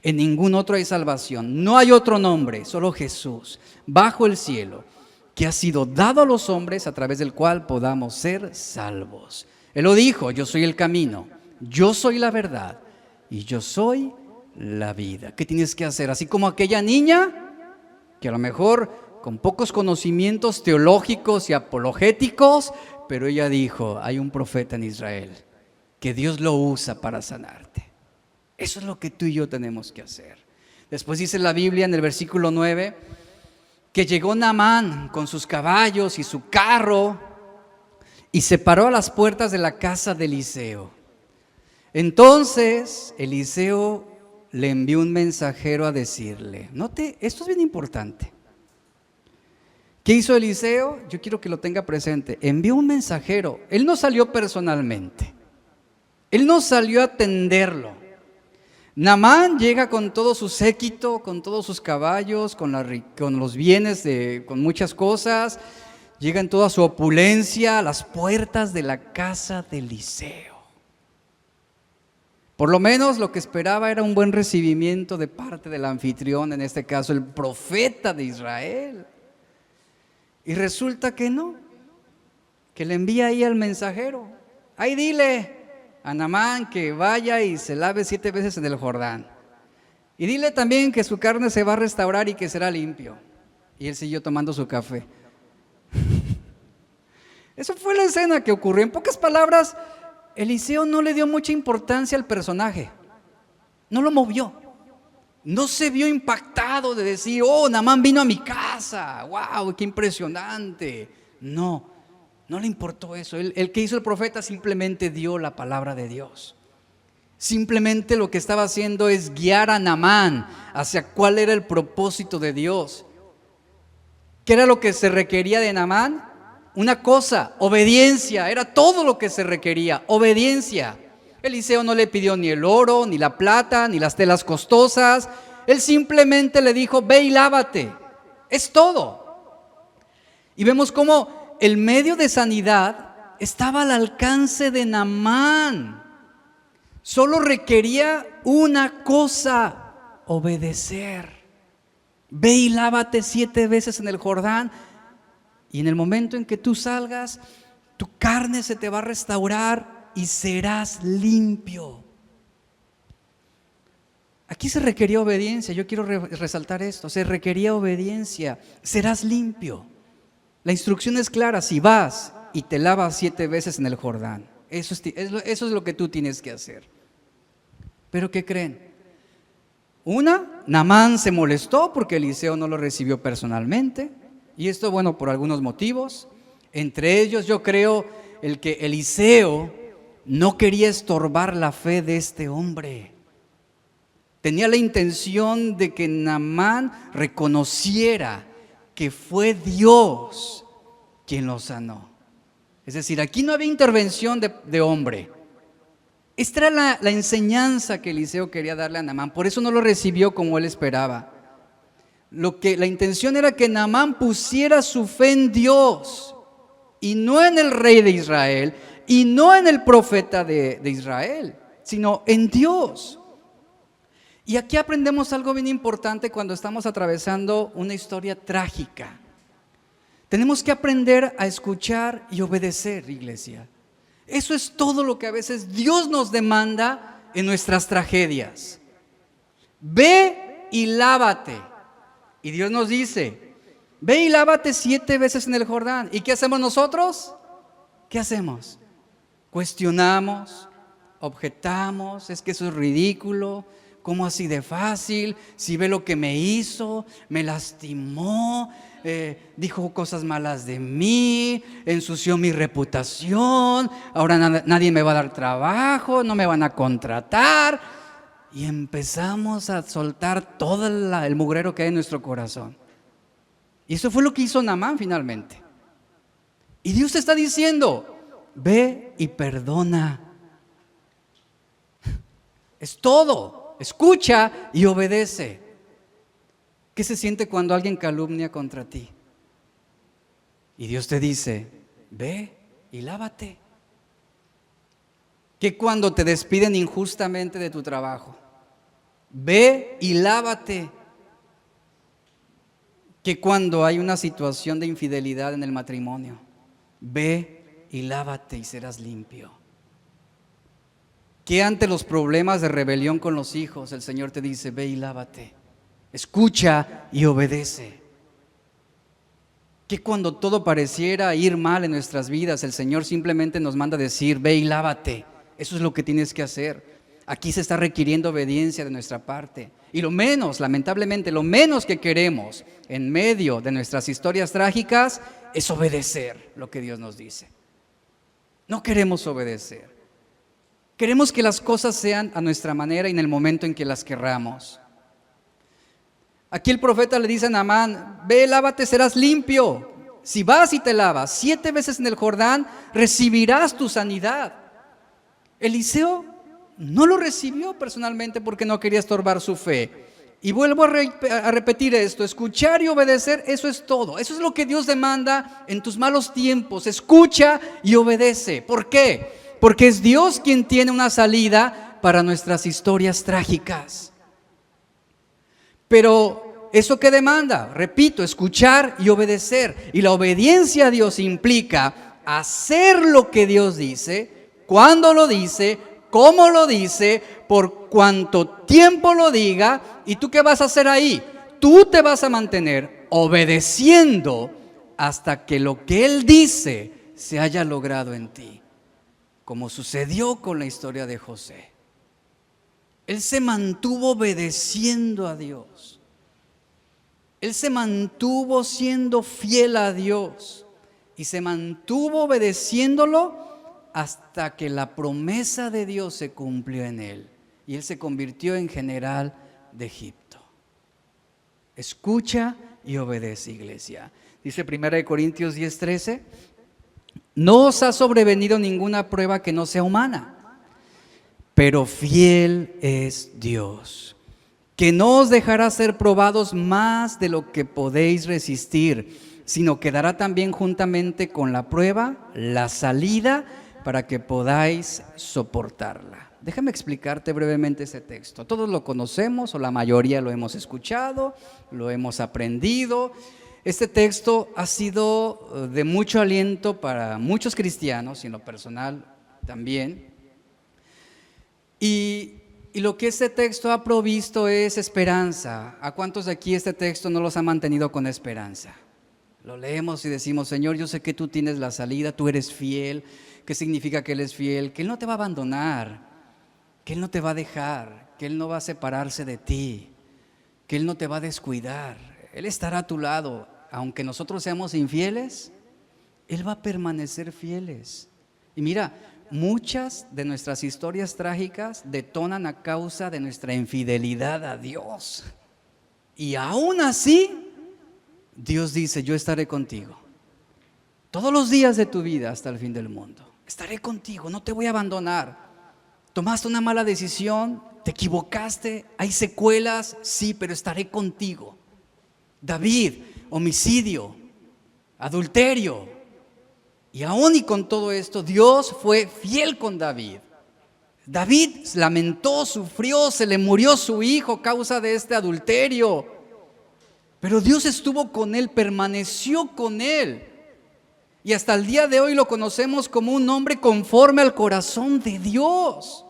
En ningún otro hay salvación. No hay otro nombre, solo Jesús, bajo el cielo, que ha sido dado a los hombres a través del cual podamos ser salvos. Él lo dijo: yo soy el camino, yo soy la verdad y yo soy la vida. ¿Qué tienes que hacer? Así como aquella niña que a lo mejor con pocos conocimientos teológicos y apologéticos, pero ella dijo: hay un profeta en Israel que Dios lo usa para sanarte. Eso es lo que tú y yo tenemos que hacer. Después dice la Biblia en el versículo 9 que llegó Naamán con sus caballos y su carro y se paró a las puertas de la casa de Eliseo. Entonces Eliseo le envió un mensajero a decirle, note, esto es bien importante. ¿Qué hizo Eliseo? Yo quiero que lo tenga presente. Envió un mensajero. Él no salió personalmente. Él no salió a atenderlo. Naamán llega con todo su séquito, con todos sus caballos, con los bienes, con muchas cosas. Llega en toda su opulencia a las puertas de la casa de Eliseo. Por lo menos lo que esperaba era un buen recibimiento de parte del anfitrión, en este caso el profeta de Israel. Y resulta que no, que le envía ahí al mensajero: ahí dile a Naamán que vaya y se lave 7 veces en el Jordán. Y dile también que su carne se va a restaurar y que será limpio. Y él siguió tomando su café. Eso fue la escena que ocurrió. En pocas palabras, Eliseo no le dio mucha importancia al personaje. No lo movió. No se vio impactado de decir: oh, Naamán vino a mi casa, wow, qué impresionante. No le importó eso. El que hizo el profeta simplemente dio la palabra de Dios. Simplemente lo que estaba haciendo es guiar a Naamán hacia cuál era el propósito de Dios. ¿Qué era lo que se requería de Naamán? Una cosa: obediencia. Era todo lo que se requería, obediencia. Eliseo no le pidió ni el oro, ni la plata, ni las telas costosas. Él simplemente le dijo: ve y lávate. Es todo. Y vemos cómo el medio de sanidad estaba al alcance de Naamán. Solo requería una cosa: obedecer. Ve y lávate 7 veces en el Jordán, y en el momento en que tú salgas, tu carne se te va a restaurar y serás limpio. Aquí se requería obediencia, yo quiero resaltar esto, se requería obediencia, serás limpio. La instrucción es clara, si vas y te lavas 7 veces en el Jordán, eso es lo que tú tienes que hacer. Pero ¿qué creen? Naamán se molestó porque Eliseo no lo recibió personalmente, y esto, bueno, por algunos motivos. Entre ellos, yo creo, el que Eliseo no quería estorbar la fe de este hombre. Tenía la intención de que Naamán reconociera que fue Dios quien lo sanó. Es decir, aquí no había intervención de hombre. Esta era la enseñanza que Eliseo quería darle a Naamán. Por eso no lo recibió como él esperaba. La intención era que Naamán pusiera su fe en Dios y no en el rey de Israel y no en el profeta de Israel, sino en Dios. Y aquí aprendemos algo bien importante cuando estamos atravesando una historia trágica. Tenemos que aprender a escuchar y obedecer, iglesia. Eso es todo lo que a veces Dios nos demanda en nuestras tragedias. Ve y lávate. Y Dios nos dice, ve y lávate 7 veces en el Jordán. ¿Y qué hacemos nosotros? ¿Qué hacemos? Cuestionamos, objetamos, es que eso es ridículo. ¿Cómo así de fácil? Si ve lo que me hizo, me lastimó, dijo cosas malas de mí, ensució mi reputación, ahora nadie me va a dar trabajo, no me van a contratar. Y empezamos a soltar todo el mugrero que hay en nuestro corazón. Y eso fue lo que hizo Naamán finalmente. Y Dios te está diciendo, ve y perdona. Es todo. Escucha y obedece. ¿Qué se siente cuando alguien calumnia contra ti? Y Dios te dice, ve y lávate. ¿Qué cuando te despiden injustamente de tu trabajo? Ve y lávate. ¿Qué cuando hay una situación de infidelidad en el matrimonio? Ve y lávate y serás limpio. Que ante los problemas de rebelión con los hijos, el Señor te dice, ve y lávate, escucha y obedece. Que cuando todo pareciera ir mal en nuestras vidas, el Señor simplemente nos manda decir, ve y lávate, eso es lo que tienes que hacer. Aquí se está requiriendo obediencia de nuestra parte. Y lo menos, lamentablemente, lo menos que queremos en medio de nuestras historias trágicas es obedecer lo que Dios nos dice. No queremos obedecer. Queremos que las cosas sean a nuestra manera y en el momento en que las querramos. Aquí el profeta le dice a Naamán, ve, lávate, serás limpio. Si vas y te lavas 7 veces en el Jordán, recibirás tu sanidad. Eliseo no lo recibió personalmente porque no quería estorbar su fe. Y vuelvo a repetir esto, escuchar y obedecer, eso es todo. Eso es lo que Dios demanda en tus malos tiempos. Escucha y obedece. ¿Por qué? Porque es Dios quien tiene una salida para nuestras historias trágicas. Pero ¿eso qué demanda? Repito, escuchar y obedecer. Y la obediencia a Dios implica hacer lo que Dios dice, cuando lo dice, cómo lo dice, por cuánto tiempo lo diga. ¿Y tú qué vas a hacer ahí? Tú te vas a mantener obedeciendo hasta que lo que Él dice se haya logrado en ti. Como sucedió con la historia de José. Él se mantuvo obedeciendo a Dios. Él se mantuvo siendo fiel a Dios y se mantuvo obedeciéndolo hasta que la promesa de Dios se cumplió en él y él se convirtió en general de Egipto. Escucha y obedece, iglesia. Dice 1 Corintios 10:13. No os ha sobrevenido ninguna prueba que no sea humana, pero fiel es Dios, que no os dejará ser probados más de lo que podéis resistir, sino que dará también juntamente con la prueba la salida para que podáis soportarla. Déjame explicarte brevemente ese texto. Todos lo conocemos o la mayoría lo hemos escuchado, lo hemos aprendido. Este texto ha sido de mucho aliento para muchos cristianos y en lo personal también. Y Y lo que este texto ha provisto es esperanza. ¿A cuántos de aquí este texto no los ha mantenido con esperanza? Lo leemos y decimos, Señor, yo sé que tú tienes la salida, tú eres fiel. ¿Qué significa que Él es fiel? Que Él no te va a abandonar, que Él no te va a dejar, que Él no va a separarse de ti, que Él no te va a descuidar. Él estará a tu lado. Aunque nosotros seamos infieles, Él va a permanecer fieles. Y mira, muchas de nuestras historias trágicas detonan a causa de nuestra infidelidad a Dios. Y aún así, Dios dice, yo estaré contigo. Todos los días de tu vida hasta el fin del mundo. Estaré contigo, no te voy a abandonar. Tomaste una mala decisión, te equivocaste, hay secuelas, sí, pero estaré contigo. David, homicidio, adulterio. Y aún y con todo esto, Dios fue fiel con David. David lamentó, sufrió, se le murió su hijo a causa de este adulterio. Pero Dios estuvo con él, permaneció con él. Y hasta el día de hoy lo conocemos como un hombre conforme al corazón de Dios.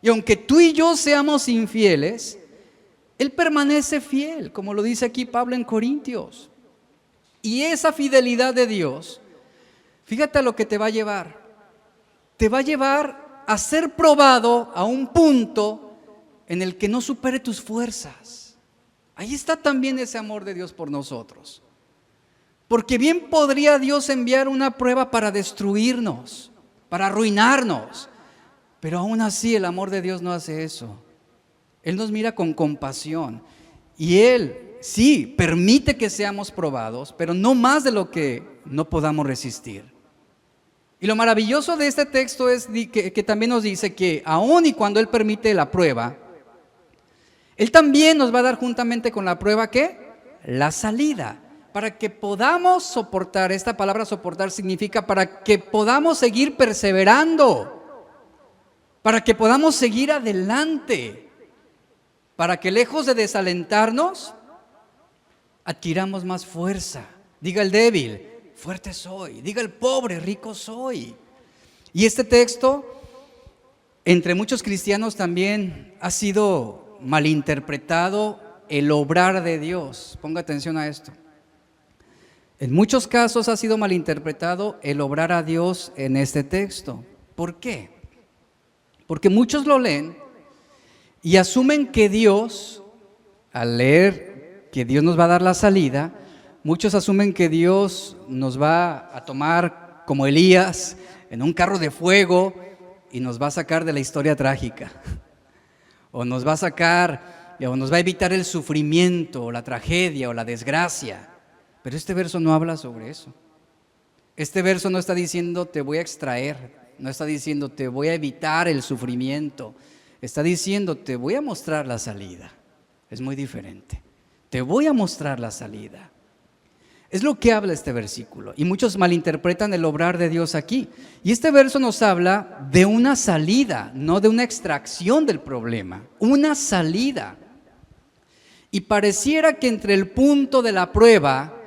Y aunque tú y yo seamos infieles, Él permanece fiel, como lo dice aquí Pablo en Corintios. Y esa fidelidad de Dios, fíjate a lo que te va a llevar. Te va a llevar a ser probado a un punto en el que no supere tus fuerzas. Ahí está también ese amor de Dios por nosotros. Porque bien podría Dios enviar una prueba para destruirnos, para arruinarnos. Pero aún así el amor de Dios no hace eso. Él nos mira con compasión. Y Él sí permite que seamos probados, pero no más de lo que no podamos resistir. Y lo maravilloso de este texto es que también nos dice que aún y cuando Él permite la prueba, Él también nos va a dar juntamente con la prueba, ¿qué? La salida. Para que podamos soportar, esta palabra soportar significa para que podamos seguir perseverando, para que podamos seguir adelante, para que lejos de desalentarnos, adquiramos más fuerza. Diga el débil, fuerte soy. Diga el pobre, rico soy. Y este texto, entre muchos cristianos también ha sido malinterpretado el obrar de Dios. Ponga atención a esto. En muchos casos ha sido malinterpretado el obrar a Dios en este texto. ¿Por qué? Porque muchos lo leen y asumen que Dios, al leer que Dios nos va a dar la salida, muchos asumen que Dios nos va a tomar como Elías en un carro de fuego y nos va a sacar de la historia trágica. O nos va a sacar, o nos va a evitar el sufrimiento, o la tragedia, o la desgracia. Pero este verso no habla sobre eso. Este verso no está diciendo te voy a extraer, no está diciendo te voy a evitar el sufrimiento. Está diciendo te voy a mostrar la salida. Es muy diferente. Te voy a mostrar la salida. Es lo que habla este versículo. Y muchos malinterpretan el obrar de Dios aquí. Y este verso nos habla de una salida, no de una extracción del problema. Una salida. Y pareciera que entre el punto de la prueba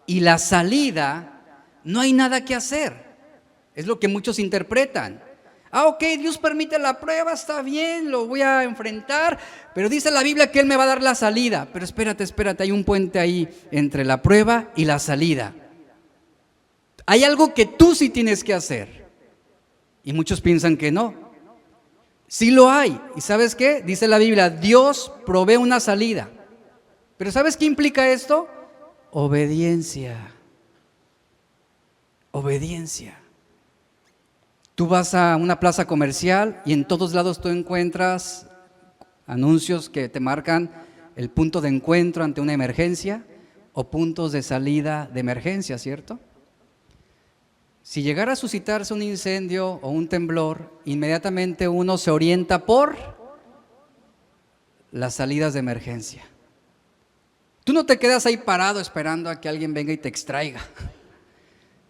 y la salida no hay nada que hacer. Es lo que muchos interpretan. Ok, Dios permite la prueba, está bien, lo voy a enfrentar, pero dice la Biblia que Él me va a dar la salida. Pero espérate, hay un puente ahí entre la prueba y la salida. Hay algo que tú sí tienes que hacer. Y muchos piensan que no. Sí lo hay. ¿Y sabes qué? Dice la Biblia, Dios provee una salida. Pero ¿sabes qué implica esto? Obediencia. Obediencia. Tú vas a una plaza comercial y en todos lados tú encuentras anuncios que te marcan el punto de encuentro ante una emergencia o puntos de salida de emergencia, ¿cierto? Si llegara a suscitarse un incendio o un temblor, inmediatamente uno se orienta por las salidas de emergencia. Tú no te quedas ahí parado esperando a que alguien venga y te extraiga.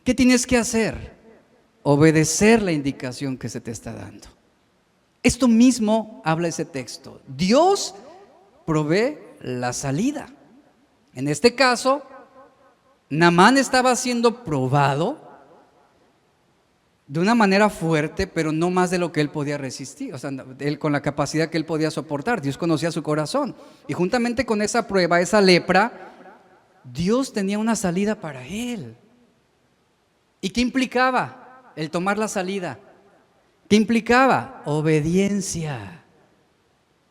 ¿Qué tienes que hacer? Obedecer la indicación que se te está dando. Esto mismo habla ese texto. Dios provee la salida. En este caso, Naamán estaba siendo probado de una manera fuerte, pero no más de lo que él podía resistir, o sea, él con la capacidad que él podía soportar. Dios conocía su corazón. Y juntamente con esa prueba, esa lepra, Dios tenía una salida para él. ¿Y qué implicaba el tomar la salida? ¿Qué implicaba? Obediencia.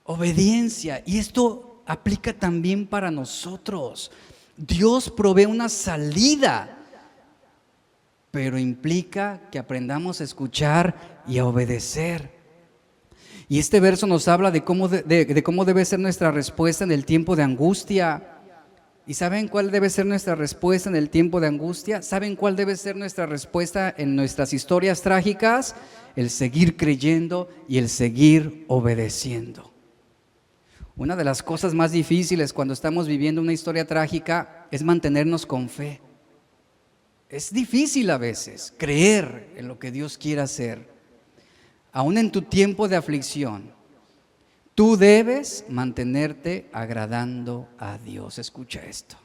Obediencia. Y esto aplica también para nosotros. Dios provee una salida, pero implica que aprendamos a escuchar y a obedecer. Y este verso nos habla de cómo debe ser nuestra respuesta en el tiempo de angustia. ¿Y saben cuál debe ser nuestra respuesta en el tiempo de angustia? ¿Saben cuál debe ser nuestra respuesta en nuestras historias trágicas? El seguir creyendo y el seguir obedeciendo. Una de las cosas más difíciles cuando estamos viviendo una historia trágica es mantenernos con fe. Es difícil a veces creer en lo que Dios quiere hacer. Aún en tu tiempo de aflicción, tú debes mantenerte agradando a Dios. Escucha esto.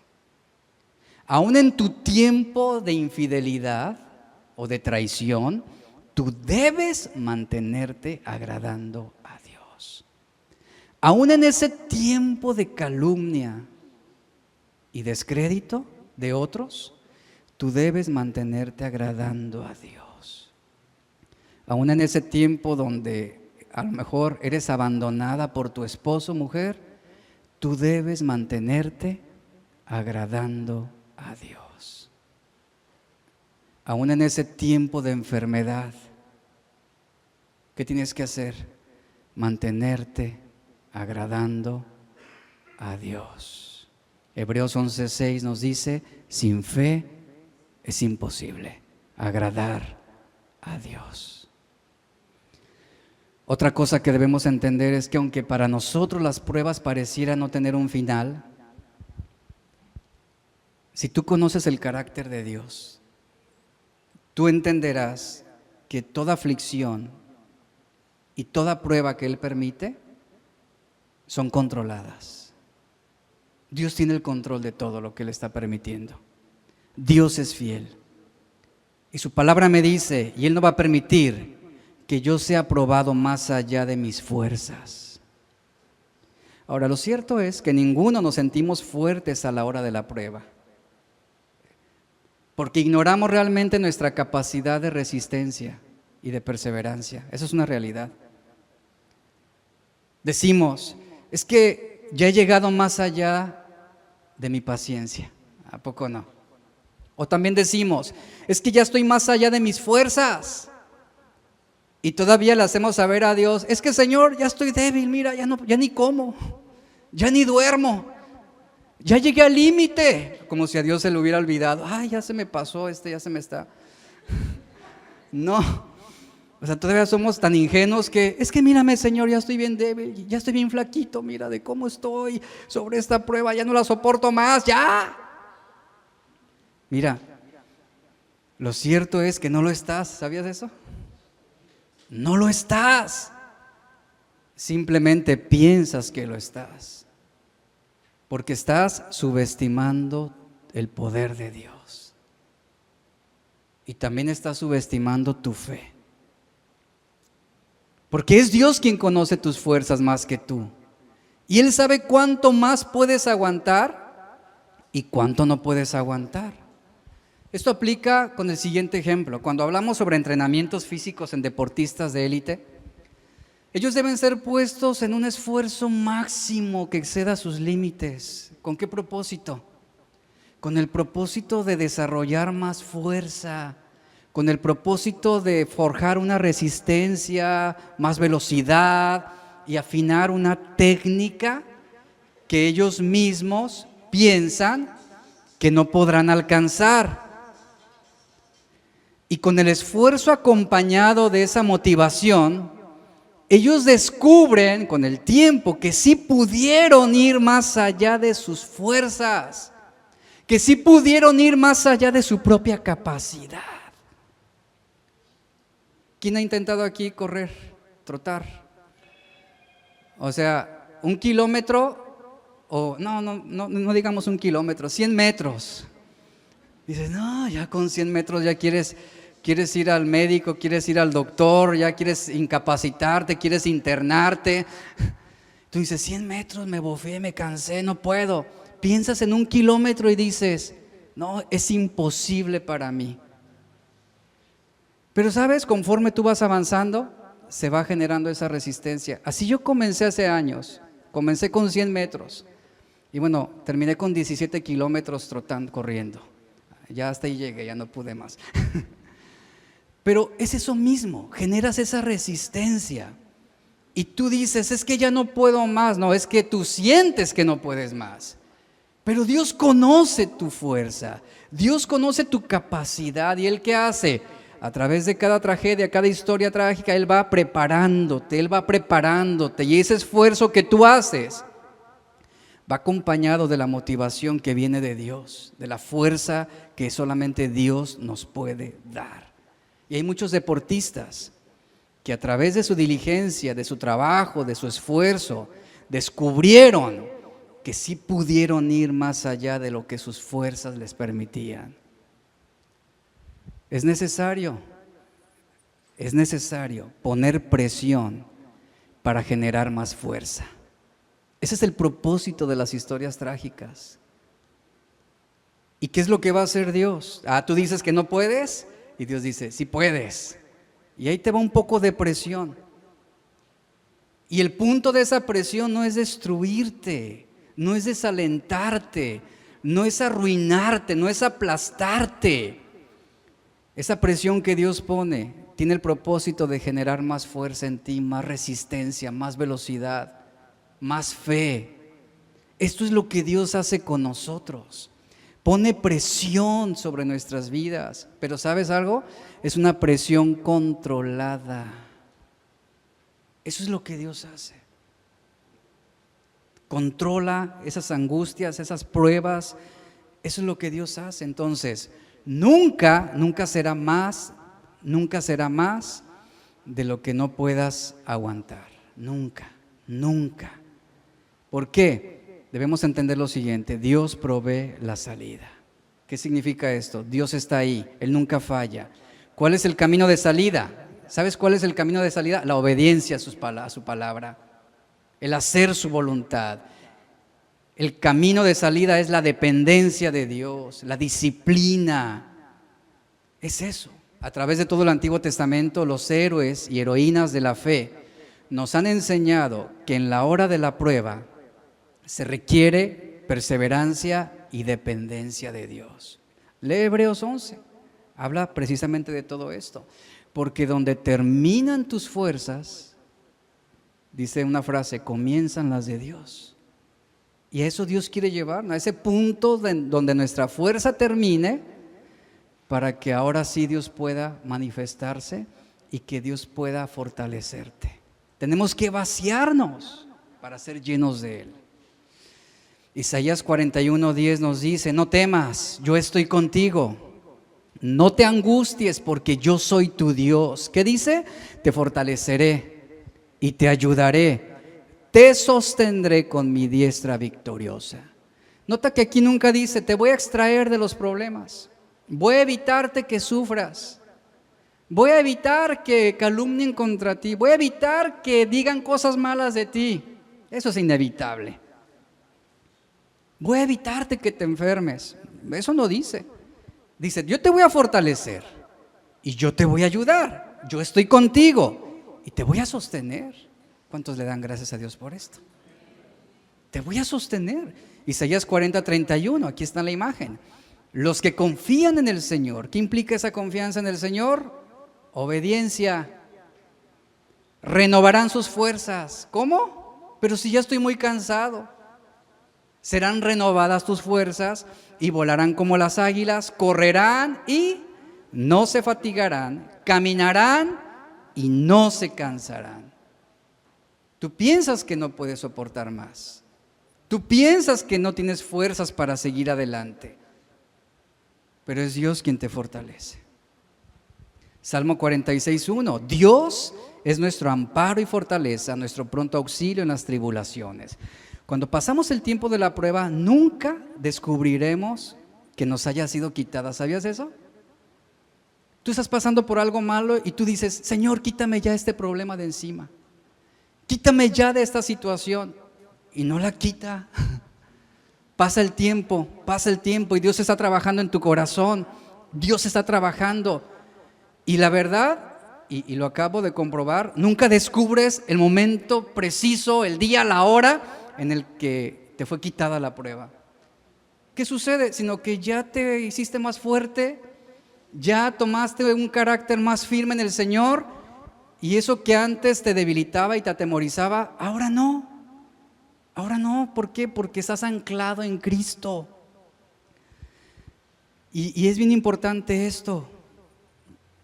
Aún en tu tiempo de infidelidad o de traición, tú debes mantenerte agradando a Dios. Aún en ese tiempo de calumnia y descrédito de otros, tú debes mantenerte agradando a Dios. Aún en ese tiempo donde a lo mejor eres abandonada por tu esposo, mujer, tú debes mantenerte agradando a Dios. Aún en ese tiempo de enfermedad, ¿qué tienes que hacer? Mantenerte agradando a Dios. Hebreos 11:6 nos dice, sin fe es imposible agradar a Dios. Otra cosa que debemos entender es que aunque para nosotros las pruebas parecieran no tener un final, si tú conoces el carácter de Dios, tú entenderás que toda aflicción y toda prueba que Él permite son controladas. Dios tiene el control de todo lo que Él está permitiendo. Dios es fiel. Y su palabra me dice, y Él no va a permitir que yo sea probado más allá de mis fuerzas. Ahora, lo cierto es que ninguno nos sentimos fuertes a la hora de la prueba, porque ignoramos realmente nuestra capacidad de resistencia y de perseverancia. Eso es una realidad. Decimos, es que ya he llegado más allá de mi paciencia. ¿A poco no? O también decimos, es que ya estoy más allá de mis fuerzas. Y todavía le hacemos saber a Dios, es que Señor, ya estoy débil, mira, ya ni como, ya ni duermo, ya llegué al límite, como si a Dios se le hubiera olvidado, ay, ya se me pasó, ya se me está. No, o sea, todavía somos tan ingenuos que, es que mírame Señor, ya estoy bien débil, ya estoy bien flaquito, mira de cómo estoy sobre esta prueba, ya no la soporto más, ya. Mira, lo cierto es que no lo estás, ¿sabías eso? No lo estás, simplemente piensas que lo estás, porque estás subestimando el poder de Dios y también estás subestimando tu fe, porque es Dios quien conoce tus fuerzas más que tú y Él sabe cuánto más puedes aguantar y cuánto no puedes aguantar. Esto aplica con el siguiente ejemplo. Cuando hablamos sobre entrenamientos físicos en deportistas de élite, ellos deben ser puestos en un esfuerzo máximo que exceda sus límites. ¿Con qué propósito? Con el propósito de desarrollar más fuerza, con el propósito de forjar una resistencia, más velocidad y afinar una técnica que ellos mismos piensan que no podrán alcanzar. Y con el esfuerzo acompañado de esa motivación, ellos descubren con el tiempo que sí pudieron ir más allá de sus fuerzas, que sí pudieron ir más allá de su propia capacidad. ¿Quién ha intentado aquí correr, trotar? O sea, 1 kilómetro, o no digamos 1 kilómetro, 100 metros. Dices, no, ya con 100 metros ya quieres quieres ir al médico, quieres ir al doctor, ya quieres incapacitarte, quieres internarte. Tú dices, 100 metros, me bofé, me cansé, no puedo. Piensas en 1 kilómetro y dices, no, es imposible para mí. Pero sabes, conforme tú vas avanzando, se va generando esa resistencia. Así yo comencé hace años, comencé con 100 metros y bueno, terminé con 17 kilómetros trotando, corriendo. Ya hasta ahí llegué, ya no pude más. Pero es eso mismo, generas esa resistencia y tú dices, es que ya no puedo más. No, es que tú sientes que no puedes más. Pero Dios conoce tu fuerza, Dios conoce tu capacidad. ¿Y Él qué hace? A través de cada tragedia, cada historia trágica, Él va preparándote, y ese esfuerzo que tú haces va acompañado de la motivación que viene de Dios, de la fuerza que solamente Dios nos puede dar. Y hay muchos deportistas que a través de su diligencia, de su trabajo, de su esfuerzo, descubrieron que sí pudieron ir más allá de lo que sus fuerzas les permitían. Es necesario poner presión para generar más fuerza. Ese es el propósito de las historias trágicas. ¿Y qué es lo que va a hacer Dios? Tú dices que no puedes y Dios dice, sí puedes. Y ahí te va un poco de presión. Y el punto de esa presión no es destruirte, no es desalentarte, no es arruinarte, no es aplastarte. Esa presión que Dios pone tiene el propósito de generar más fuerza en ti, más resistencia, más velocidad, más fe. Esto es lo que Dios hace con nosotros. Pone presión sobre nuestras vidas, pero ¿sabes algo? Es una presión controlada. Eso es lo que Dios hace. Controla esas angustias, esas pruebas. Eso es lo que Dios hace. Entonces, nunca será más de lo que no puedas aguantar. Nunca. ¿Por qué? Debemos entender lo siguiente: Dios provee la salida. ¿Qué significa esto? Dios está ahí, Él nunca falla. ¿Cuál es el camino de salida? ¿Sabes cuál es el camino de salida? La obediencia a su palabra, el hacer su voluntad. El camino de salida es la dependencia de Dios, la disciplina. Es eso. A través de todo el Antiguo Testamento, los héroes y heroínas de la fe nos han enseñado que en la hora de la prueba se requiere perseverancia y dependencia de Dios. Lee Hebreos 11, habla precisamente de todo esto. Porque donde terminan tus fuerzas, dice una frase, comienzan las de Dios. Y a eso Dios quiere llevarnos, a ese punto donde nuestra fuerza termine, para que ahora sí Dios pueda manifestarse y que Dios pueda fortalecerte. Tenemos que vaciarnos para ser llenos de Él. Isaías 41:10 nos dice, no temas, yo estoy contigo. No te angusties porque yo soy tu Dios. ¿Qué dice? Te fortaleceré y te ayudaré. Te sostendré con mi diestra victoriosa. Nota que aquí nunca dice, te voy a extraer de los problemas. Voy a evitarte que sufras. Voy a evitar que calumnien contra ti. Voy a evitar que digan cosas malas de ti. Eso es inevitable. Voy a evitarte que te enfermes. Eso no dice. Dice, yo te voy a fortalecer y yo te voy a ayudar. Yo estoy contigo y te voy a sostener. ¿Cuántos le dan gracias a Dios por esto? Te voy a sostener. Isaías 40:31, aquí está la imagen. Los que confían en el Señor. ¿Qué implica esa confianza en el Señor? Obediencia. Renovarán sus fuerzas. ¿Cómo? Pero si ya estoy muy cansado. Serán renovadas tus fuerzas y volarán como las águilas, correrán y no se fatigarán, caminarán y no se cansarán. Tú piensas que no puedes soportar más. Tú piensas que no tienes fuerzas para seguir adelante. Pero es Dios quien te fortalece. Salmo 46:1. Dios es nuestro amparo y fortaleza, nuestro pronto auxilio en las tribulaciones. Cuando pasamos el tiempo de la prueba, nunca descubriremos que nos haya sido quitada. ¿Sabías eso? Tú estás pasando por algo malo y tú dices, Señor, quítame ya este problema de encima. Quítame ya de esta situación. Y no la quita. Pasa el tiempo y Dios está trabajando en tu corazón. Dios está trabajando. Y la verdad, y lo acabo de comprobar, nunca descubres el momento preciso, el día, la hora en el que te fue quitada la prueba. ¿Qué sucede? Sino que ya te hiciste más fuerte, ya tomaste un carácter más firme en el Señor, y eso que antes te debilitaba y te atemorizaba, ahora no. Ahora no. ¿Por qué? Porque estás anclado en Cristo. Y es bien importante esto.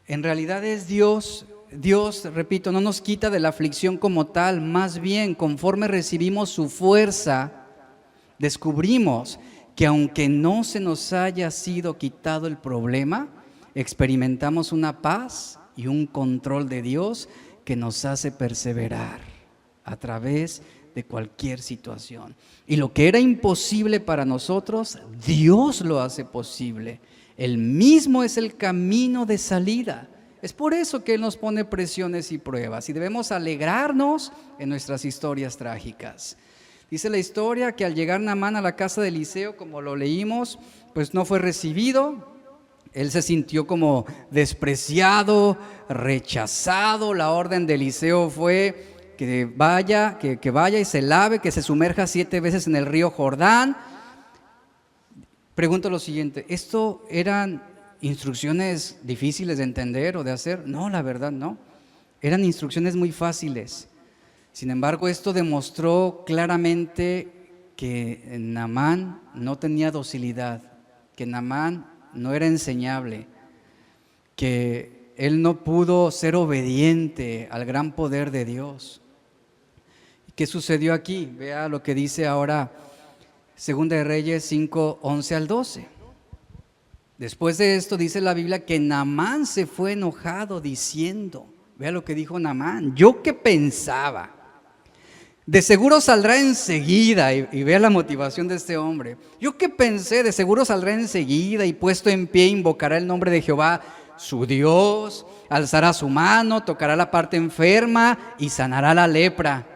En realidad es Dios, repito, no nos quita de la aflicción como tal, más bien conforme recibimos su fuerza, descubrimos que aunque no se nos haya sido quitado el problema, experimentamos una paz y un control de Dios que nos hace perseverar a través de cualquier situación. Y lo que era imposible para nosotros, Dios lo hace posible. Él mismo es el camino de salida. Es por eso que Él nos pone presiones y pruebas, y debemos alegrarnos en nuestras historias trágicas. Dice la historia que al llegar Naamán a la casa de Eliseo, como lo leímos, pues no fue recibido. Él se sintió como despreciado, rechazado. La orden de Eliseo fue que vaya y se lave, que se sumerja 7 veces en el río Jordán. Pregunto lo siguiente, ¿esto eran instrucciones difíciles de entender o de hacer? No, la verdad no. Eran instrucciones muy fáciles. Sin embargo, esto demostró claramente que Naamán no tenía docilidad, que Naamán no era enseñable, que él no pudo ser obediente al gran poder de Dios. ¿Qué sucedió aquí? Vea lo que dice ahora Segunda de Reyes 5, 11 al 12. Después de esto dice la Biblia que Naamán se fue enojado diciendo, vea lo que dijo Naamán, yo que pensaba, de seguro saldrá enseguida, y vea la motivación de este hombre, yo que pensé, de seguro saldrá enseguida y puesto en pie invocará el nombre de Jehová, su Dios, alzará su mano, tocará la parte enferma y sanará la lepra.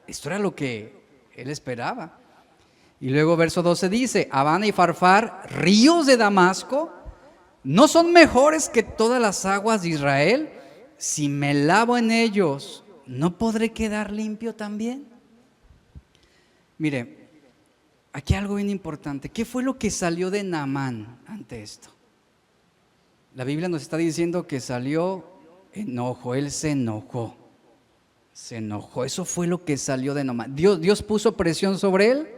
Esto era lo que él esperaba. Y luego verso 12 dice, Abana y Farfar, ríos de Damasco, ¿no son mejores que todas las aguas de Israel? Si me lavo en ellos, ¿no podré quedar limpio también? Mire, aquí hay algo bien importante. ¿Qué fue lo que salió de Naamán ante esto? La Biblia nos está diciendo que salió enojo, él se enojó. Se enojó, eso fue lo que salió de Naamán. Dios puso presión sobre él.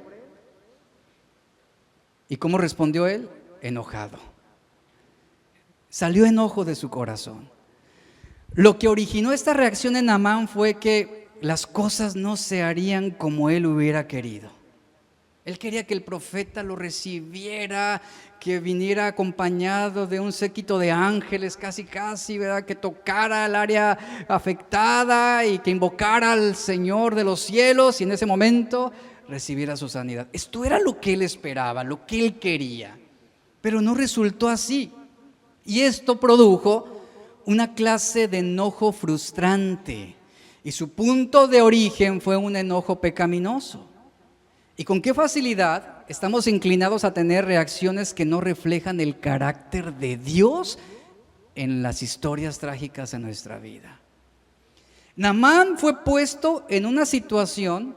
¿Y cómo respondió él? Enojado. Salió enojo de su corazón. Lo que originó esta reacción en Naamán fue que las cosas no se harían como él hubiera querido. Él quería que el profeta lo recibiera, que viniera acompañado de un séquito de ángeles, casi, ¿verdad? Que tocara el área afectada y que invocara al Señor de los cielos y en ese momento recibiera su sanidad. Esto era lo que él esperaba, lo que él quería, pero no resultó así. Y esto produjo una clase de enojo frustrante, y su punto de origen fue un enojo pecaminoso. ¿Y con qué facilidad estamos inclinados a tener reacciones que no reflejan el carácter de Dios en las historias trágicas de nuestra vida? Naamán fue puesto en una situación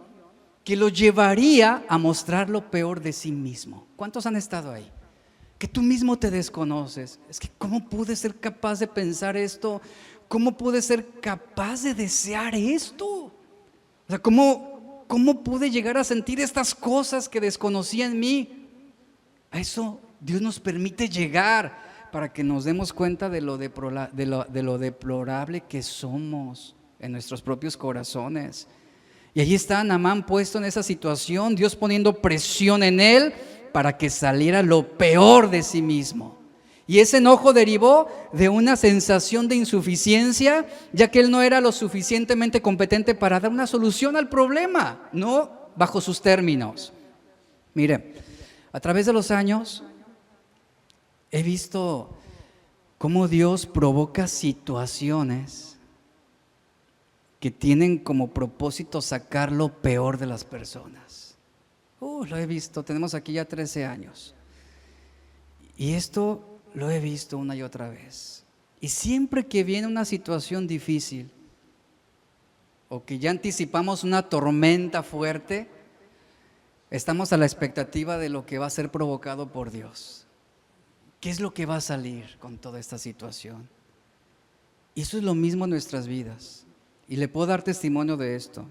que lo llevaría a mostrar lo peor de sí mismo. ¿Cuántos han estado ahí? Que tú mismo te desconoces. Es que ¿cómo pude ser capaz de pensar esto? ¿Cómo pude ser capaz de desear esto? O sea, ¿cómo pude llegar a sentir estas cosas que desconocía en mí? A eso Dios nos permite llegar para que nos demos cuenta de lo deplorable que somos en nuestros propios corazones. Y ahí está Naamán puesto en esa situación, Dios poniendo presión en él para que saliera lo peor de sí mismo. Y ese enojo derivó de una sensación de insuficiencia, ya que él no era lo suficientemente competente para dar una solución al problema, no bajo sus términos. Mire, a través de los años he visto cómo Dios provoca situaciones que tienen como propósito sacar lo peor de las personas. Lo he visto, tenemos aquí ya 13 años. Y esto lo he visto una y otra vez. Y siempre que viene una situación difícil, o que ya anticipamos una tormenta fuerte, estamos a la expectativa de lo que va a ser provocado por Dios. ¿Qué es lo que va a salir con toda esta situación? Y eso es lo mismo en nuestras vidas. Y le puedo dar testimonio de esto.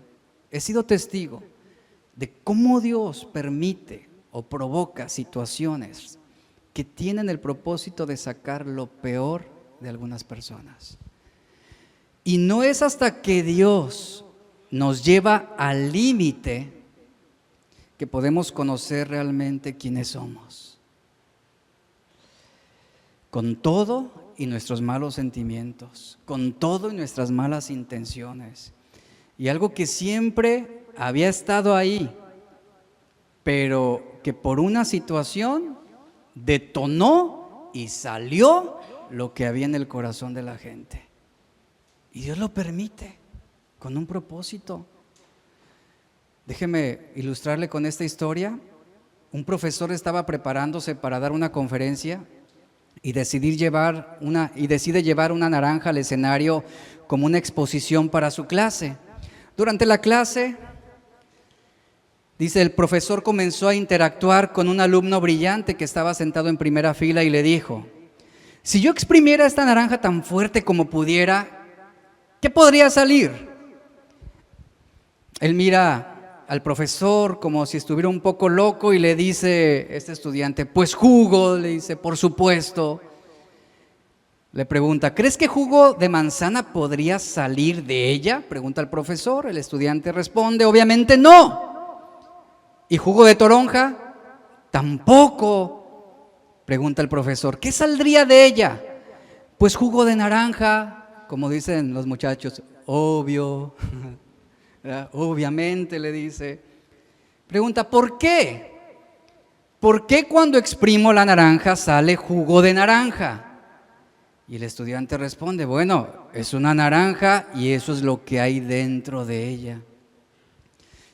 He sido testigo de cómo Dios permite o provoca situaciones que tienen el propósito de sacar lo peor de algunas personas. Y no es hasta que Dios nos lleva al límite que podemos conocer realmente quiénes somos. Con todo y nuestros malos sentimientos, con todo y nuestras malas intenciones. Y algo que siempre había estado ahí, pero que por una situación detonó y salió lo que había en el corazón de la gente. Y Dios lo permite con un propósito. Déjeme ilustrarle con esta historia. Un profesor estaba preparándose para dar una conferencia y decide llevar una naranja al escenario como una exposición para su clase. Durante la clase, dice, el profesor comenzó a interactuar con un alumno brillante que estaba sentado en primera fila y le dijo: si yo exprimiera esta naranja tan fuerte como pudiera, ¿qué podría salir? Él mira al profesor como si estuviera un poco loco y le dice este estudiante: pues jugo, le dice, por supuesto. Le pregunta: ¿crees que jugo de manzana podría salir de ella? Pregunta el profesor. El estudiante responde: obviamente no. ¿Y jugo de toronja? Tampoco. Pregunta el profesor: ¿qué saldría de ella? Pues jugo de naranja. Como dicen los muchachos, obvio, obviamente, le dice. Pregunta: ¿por qué? ¿Por qué cuando exprimo la naranja sale jugo de naranja? Y el estudiante responde: bueno, es una naranja y eso es lo que hay dentro de ella.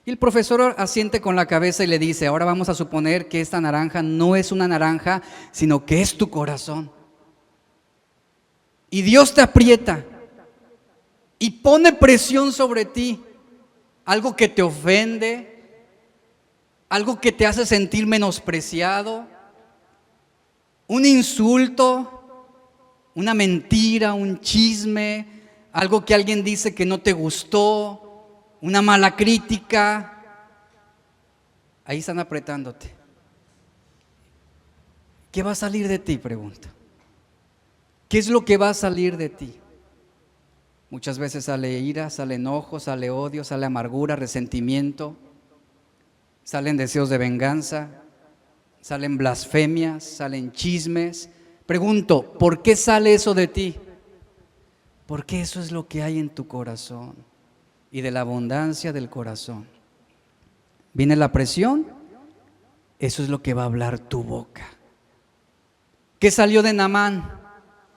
Y el profesor asiente con la cabeza y le dice: ahora vamos a suponer que esta naranja no es una naranja, sino que es tu corazón. Y Dios te aprieta y pone presión sobre ti, algo que te ofende, algo que te hace sentir menospreciado, un insulto, una mentira, un chisme, algo que alguien dice que no te gustó, una mala crítica. Ahí están apretándote. ¿Qué va a salir de ti? Pregunta. ¿Qué es lo que va a salir de ti? Muchas veces sale ira, sale enojo, sale odio, sale amargura, resentimiento, salen deseos de venganza, salen blasfemias, salen chismes. Pregunto: ¿por qué sale eso de ti? Porque eso es lo que hay en tu corazón, y de la abundancia del corazón viene la presión. Eso es lo que va a hablar tu boca. ¿Qué salió de Naamán?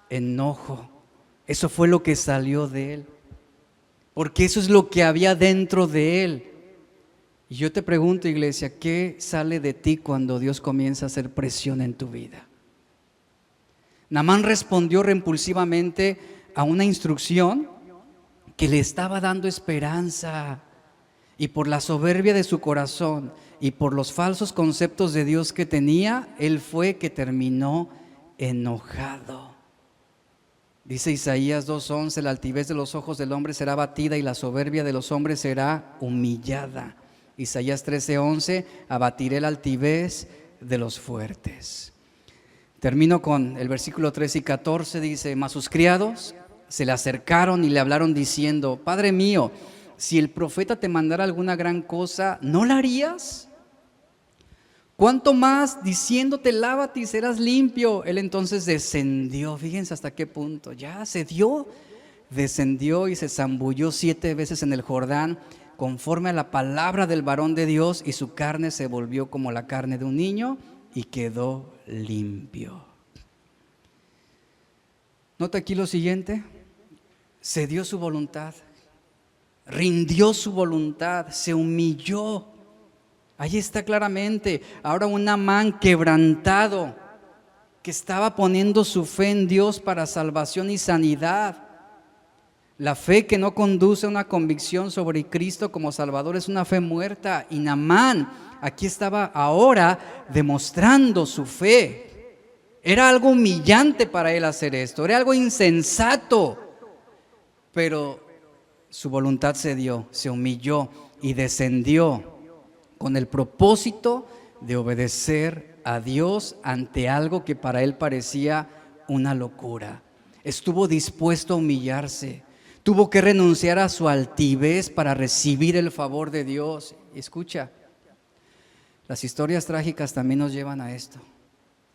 Enojo. Eso fue lo que salió de él, porque eso es lo que había dentro de él. Y yo te pregunto, iglesia, ¿qué sale de ti cuando Dios comienza a hacer presión en tu vida? Naamán respondió repulsivamente a una instrucción que le estaba dando esperanza, y por la soberbia de su corazón y por los falsos conceptos de Dios que tenía, él fue que terminó enojado. Dice Isaías 2:11: la altivez de los ojos del hombre será abatida y la soberbia de los hombres será humillada. Isaías 13:11: abatiré la altivez de los fuertes. Termino con el versículo 13 y 14, dice: mas sus criados se le acercaron y le hablaron diciendo: Padre mío, si el profeta te mandara alguna gran cosa, ¿no la harías? ¿Cuánto más diciéndote lávate y serás limpio? Él entonces descendió. Fíjense hasta qué punto, ya se dio. Descendió y se zambulló 7 veces en el Jordán, conforme a la palabra del varón de Dios, y su carne se volvió como la carne de un niño y quedó limpio. Nota aquí lo siguiente: cedió su voluntad, rindió su voluntad, se humilló. Ahí está claramente. Ahora un Naamán quebrantado, que estaba poniendo su fe en Dios para salvación y sanidad. La fe que no conduce a una convicción sobre Cristo como Salvador es una fe muerta. Y Naamán aquí estaba ahora demostrando su fe. Era algo humillante para él hacer esto, era algo insensato, pero su voluntad cedió, se humilló y descendió con el propósito de obedecer a Dios ante algo que para él parecía una locura. Estuvo dispuesto a humillarse, tuvo que renunciar a su altivez para recibir el favor de Dios. Escucha, las historias trágicas también nos llevan a esto.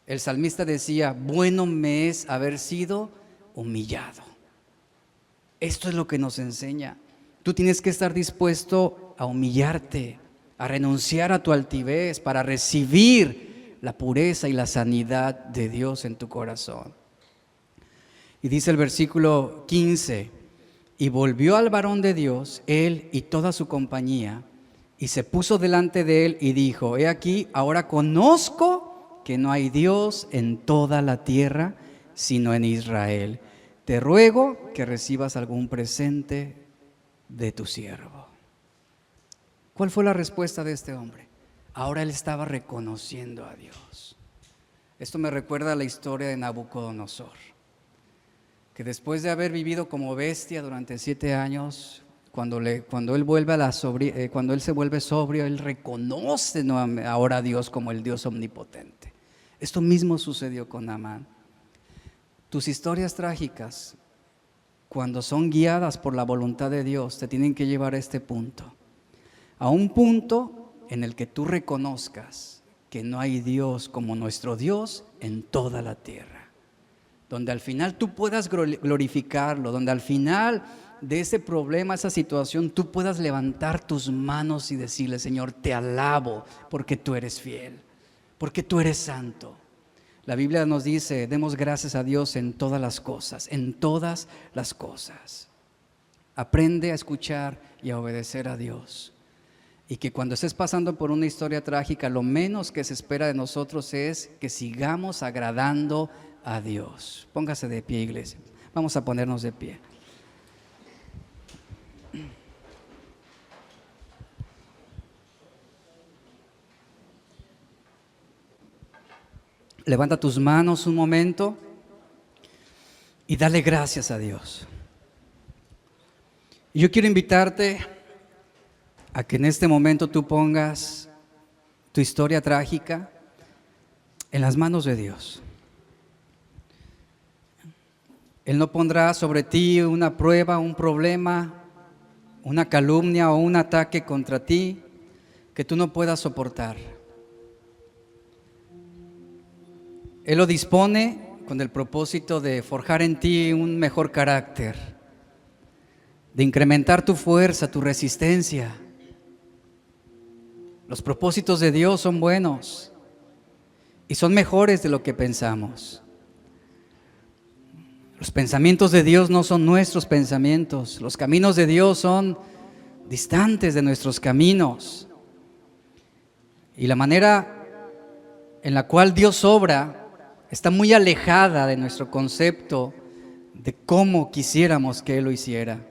El salmista decía: bueno me es haber sido humillado. Esto es lo que nos enseña. Tú tienes que estar dispuesto a humillarte, a renunciar a tu altivez para recibir la pureza y la sanidad de Dios en tu corazón. Y dice el versículo 15: y volvió al varón de Dios, él y toda su compañía, y se puso delante de él y dijo: he aquí, ahora conozco que no hay Dios en toda la tierra, sino en Israel. Te ruego que recibas algún presente de tu siervo. ¿Cuál fue la respuesta de este hombre? Ahora él estaba reconociendo a Dios. Esto me recuerda a la historia de Nabucodonosor, que después de haber vivido como bestia durante 7 años, cuando él se vuelve sobrio, él reconoce ahora a Dios como el Dios omnipotente. Esto mismo sucedió con Naamán. Tus historias trágicas, cuando son guiadas por la voluntad de Dios, te tienen que llevar a este punto. A un punto en el que tú reconozcas que no hay Dios como nuestro Dios en toda la tierra. Donde al final tú puedas glorificarlo, donde al final de ese problema, esa situación, tú puedas levantar tus manos y decirle: Señor, te alabo porque tú eres fiel, porque tú eres santo. La Biblia nos dice: demos gracias a Dios en todas las cosas, en todas las cosas. Aprende a escuchar y a obedecer a Dios. Y que cuando estés pasando por una historia trágica, lo menos que se espera de nosotros es que sigamos agradando a Dios. Póngase de pie, iglesia. Vamos a ponernos de pie. Levanta tus manos un momento y dale gracias a Dios. Yo quiero invitarte a que en este momento tú pongas tu historia trágica en las manos de Dios. Él no pondrá sobre ti una prueba, un problema, una calumnia o un ataque contra ti que tú no puedas soportar. Él lo dispone con el propósito de forjar en ti un mejor carácter, de incrementar tu fuerza, tu resistencia. Los propósitos de Dios son buenos y son mejores de lo que pensamos. Los pensamientos de Dios no son nuestros pensamientos. Los caminos de Dios son distantes de nuestros caminos. Y la manera en la cual Dios obra está muy alejada de nuestro concepto de cómo quisiéramos que Él lo hiciera.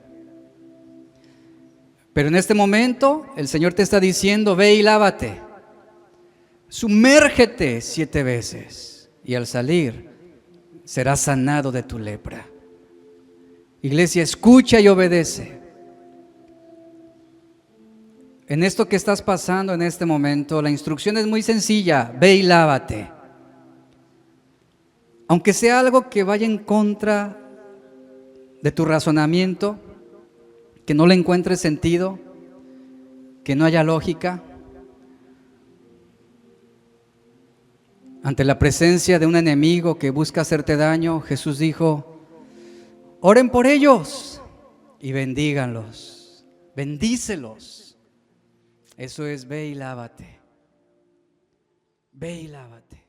Pero en este momento el Señor te está diciendo: ve y lávate, sumérgete 7 veces y al salir serás sanado de tu lepra. Iglesia, escucha y obedece. En esto que estás pasando en este momento, la instrucción es muy sencilla: ve y lávate. Aunque sea algo que vaya en contra de tu razonamiento, que no le encuentres sentido, que no haya lógica, ante la presencia de un enemigo que busca hacerte daño, Jesús dijo: oren por ellos y bendíganlos, bendícelos. Eso es: ve y lávate, ve y lávate.